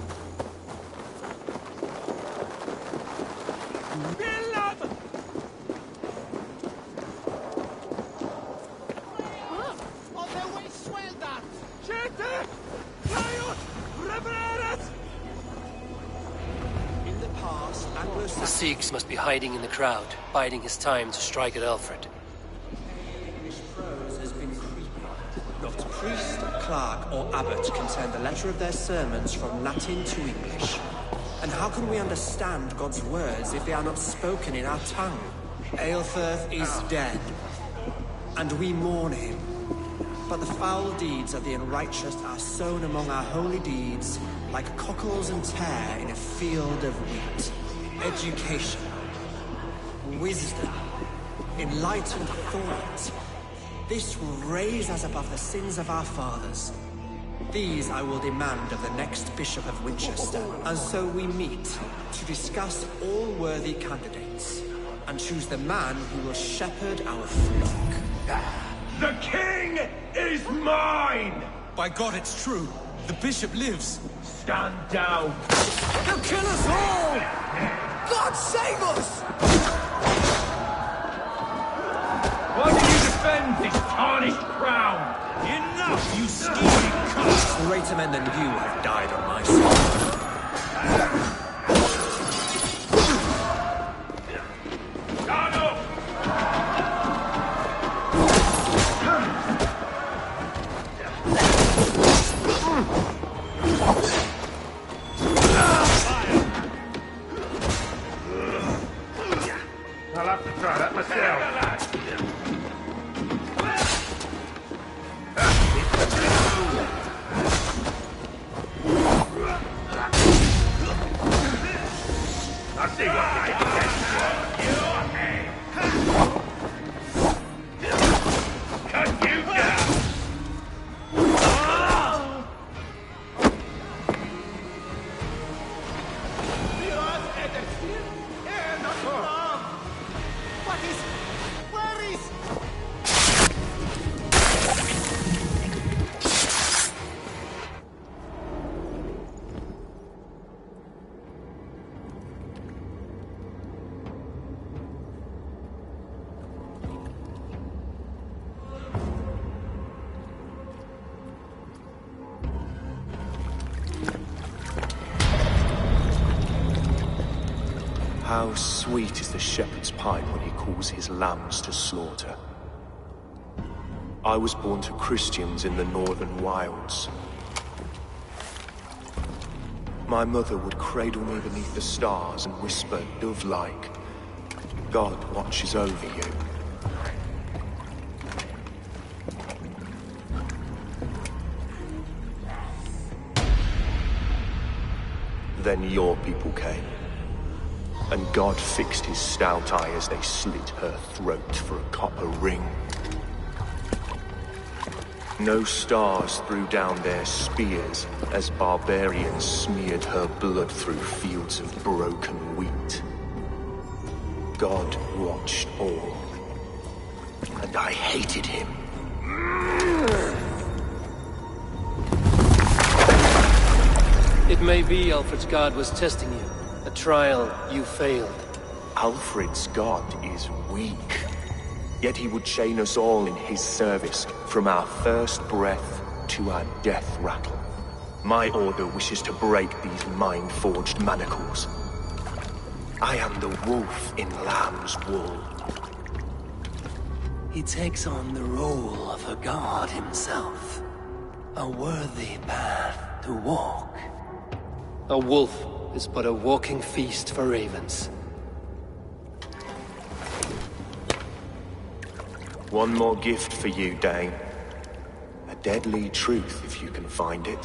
The Sikhs must be hiding in the crowd, biding his time to strike at Alfred. Not priest, clerk, or abbot can send a letter of their sermons from Latin to English. And how can we understand God's words if they are not spoken in our tongue? Aelfirth is dead, and we mourn him. But the foul deeds of the unrighteous are sown among our holy deeds, like cockles and tare in a field of wheat. Education. wisdom, enlightened thought. This will raise us above the sins of our fathers. These I will demand of the next Bishop of Winchester, and so we meet to discuss all worthy candidates, and choose the man who will shepherd our flock. The king is mine! By God, it's true. The bishop lives. Stand down. They'll kill us all! God save us! Why do you defend this tarnished crown? Enough, you scheming cunt! Greater men than you have died on my side. I'll have to try that myself. I'll see what you can get. Cut you down! How sweet is the shepherd's pipe when he calls his lambs to slaughter. I was born to Christians in the northern wilds. My mother would cradle me beneath the stars and whisper, dove-like, God watches over you. Then your people came. And God fixed his stout eye as they slit her throat for a copper ring. No stars threw down their spears as barbarians smeared her blood through fields of broken wheat. God watched all, and I hated him. It may be Alfred's God was testing you. A trial you failed. Alfred's God is weak. Yet he would chain us all in his service, from our first breath to our death rattle. My order wishes to break these mind-forged manacles. I am the wolf in lamb's wool. He takes on the role of a god himself. A worthy path to walk. A wolf is but a walking feast for ravens. One more gift for you, Dane. A deadly truth, if you can find it.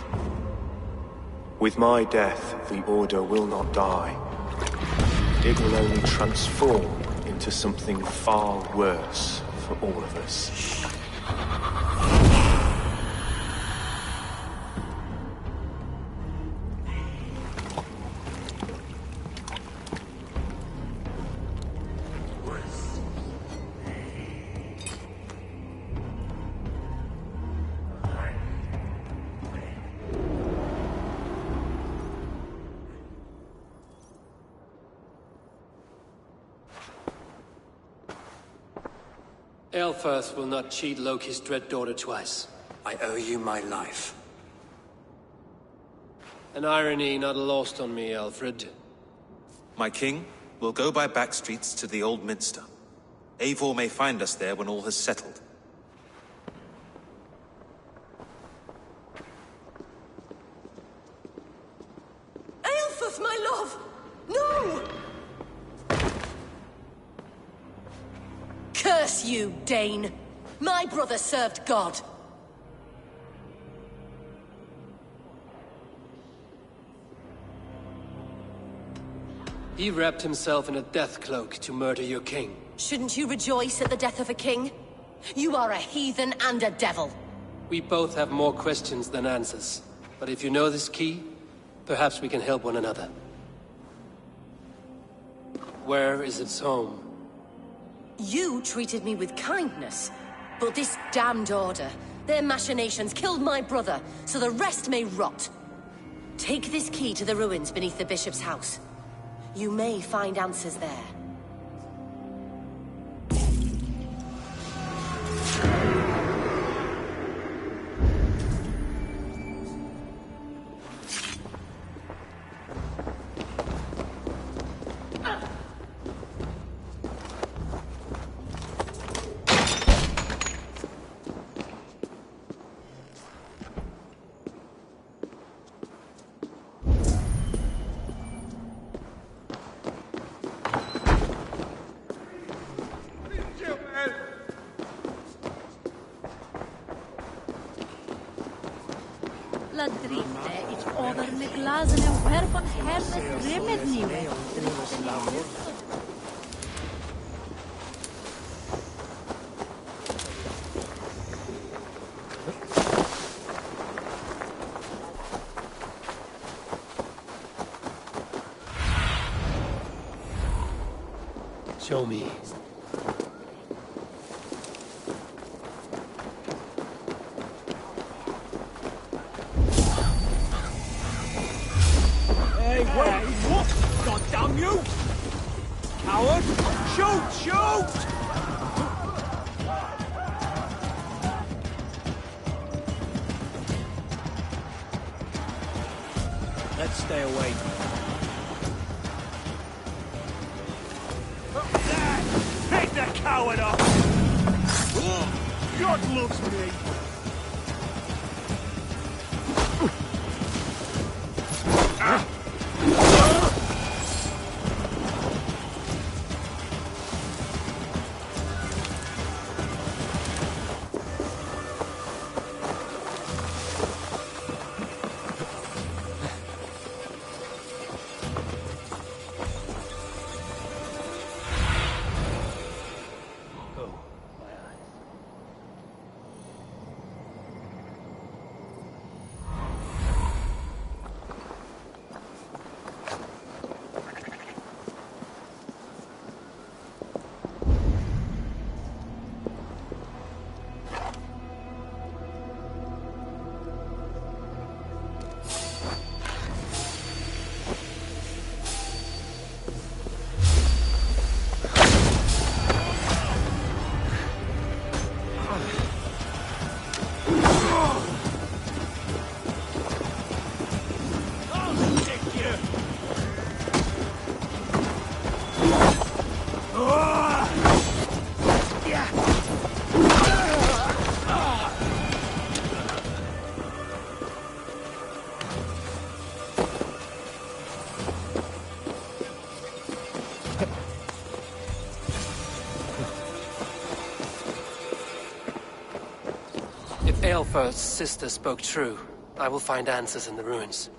With my death, the Order will not die. It will only transform into something far worse for all of us. Aelfirth will not cheat Loki's dread daughter twice. I owe you my life. An irony not lost on me, Alfred. My king, we'll go by back streets to the Old Minster. Eivor may find us there when all has settled. Aelfirth, my love! No! Curse you, Dane! My brother served God. He wrapped himself in a death cloak to murder your king. Shouldn't you rejoice at the death of a king? You are a heathen and a devil. We both have more questions than answers. But if you know this key, perhaps we can help one another. Where is its home? You treated me with kindness, but this damned order, their machinations killed my brother, so the rest may rot. Take this key to the ruins beneath the bishop's house. You may find answers there. La drifte, ich over me glazene werpen hermes remmet nieuwe. Show me. Hey, what? God damn you! Coward! Shoot! Shoot! Let's stay away. Pick the coward up! God loves me! Aelfir's sister spoke true. I will find answers in the ruins.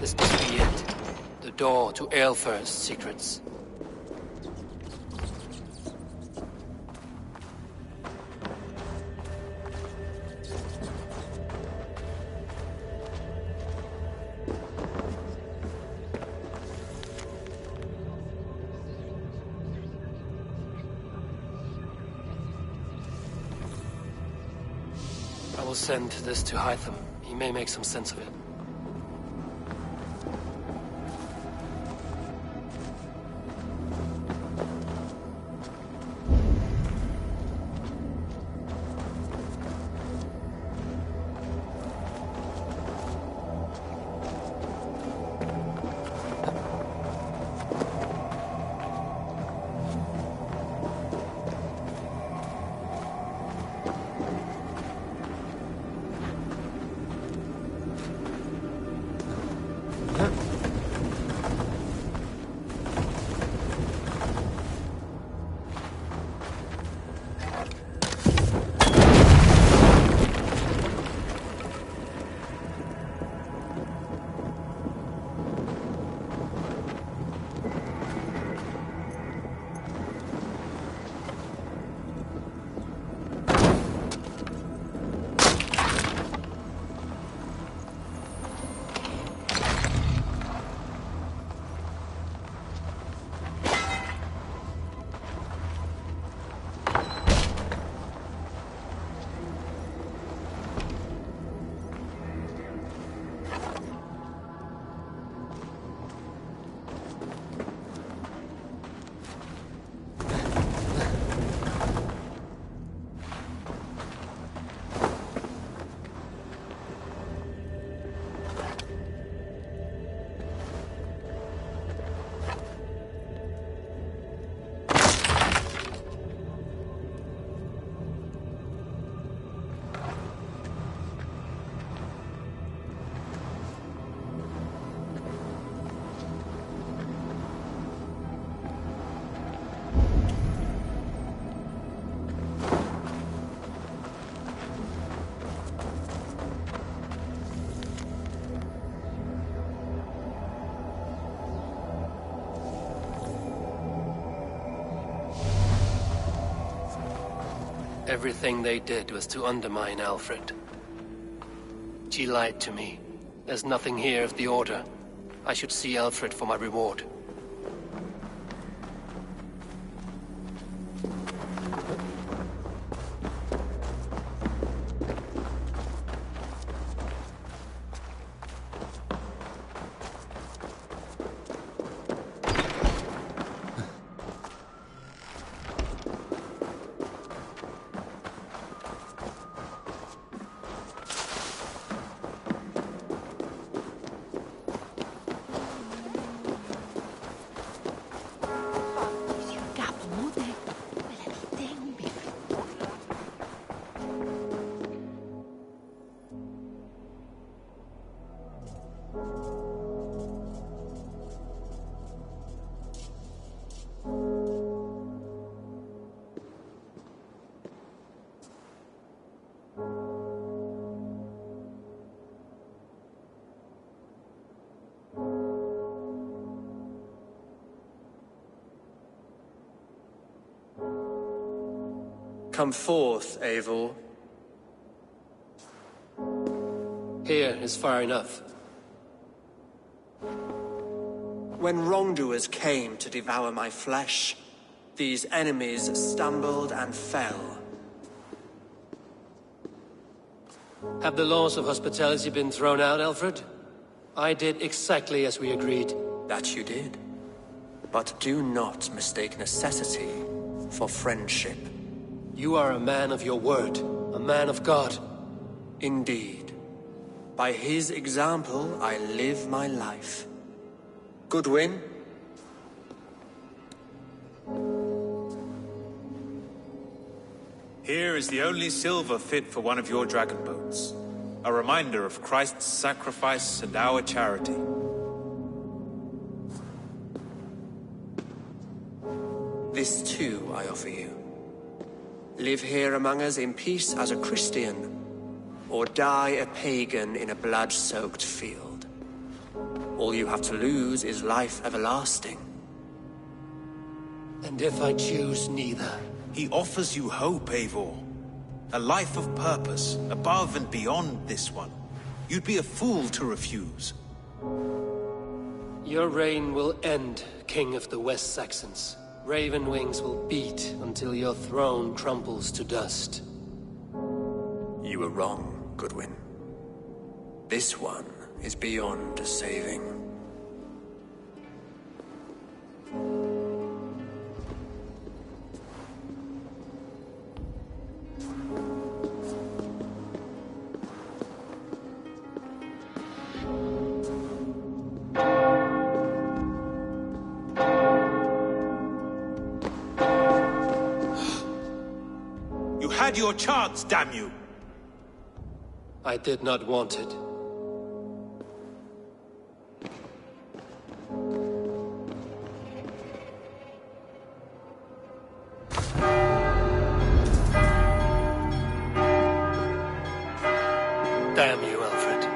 This must be it. The door to Aelfir's secrets. I will send this to Hytham. He may make some sense of it. Everything they did was to undermine Alfred. She lied to me. There's nothing here of the Order. I should see Alfred for my reward. Come forth, Eivor. Here is far enough. When wrongdoers came to devour my flesh, these enemies stumbled and fell. Have the laws of hospitality been thrown out, Alfred? I did exactly as we agreed. That you did. But do not mistake necessity for friendship. You are a man of your word, a man of God. Indeed. By his example, I live my life. Goodwin? Here is the only silver fit for one of your dragon boats. A reminder of Christ's sacrifice and our charity. This too I offer you. Live here among us in peace as a Christian, or die a pagan in a blood-soaked field. All you have to lose is life everlasting. And if I choose neither? He offers you hope, Eivor. A life of purpose, above and beyond this one. You'd be a fool to refuse. Your reign will end, King of the West Saxons. Raven wings will beat until your throne crumbles to dust. You were wrong, Goodwin. This one is beyond saving. Had your chance, damn you! I did not want it. Damn you, Alfred.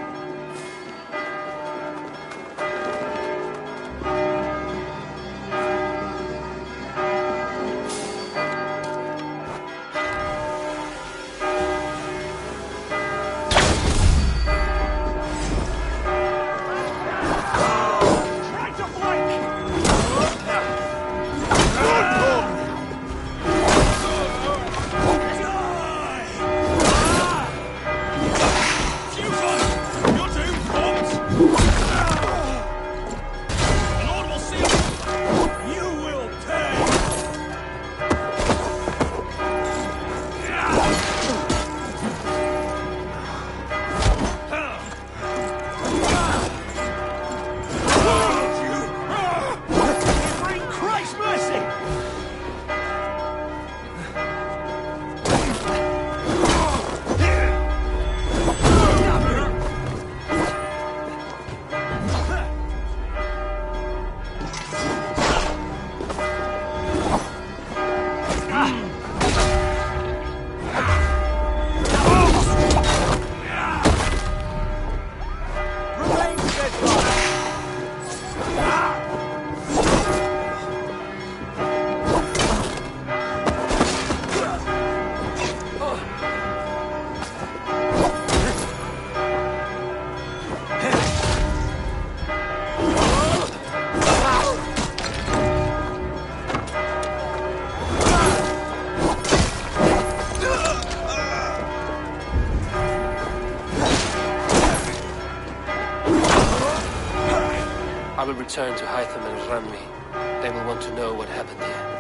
return to Hytham and Ranmi, they will want to know what happened here.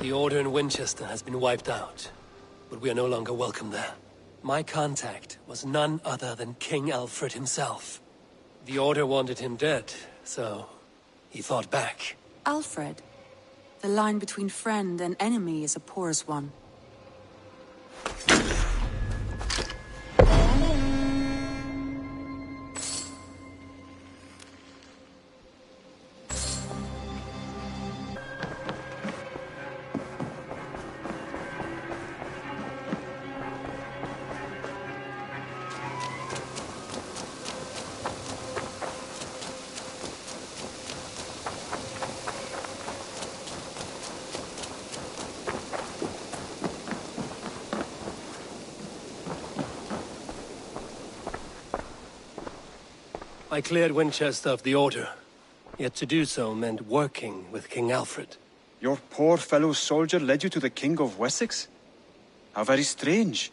The Order in Winchester has been wiped out, but we are no longer welcome there. My contact was none other than King Alfred himself. The Order wanted him dead, so he fought back. Alfred? The line between friend and enemy is a porous one. I cleared Winchester of the Order. Yet to do so meant working with King Alfred. Your poor fellow soldier led you to the King of Wessex? How very strange.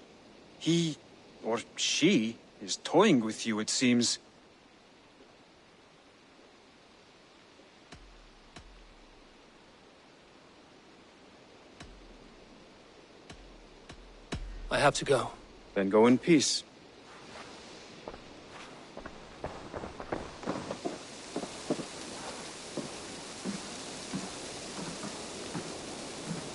He, or she, is toying with you, it seems. I have to go. Then go in peace.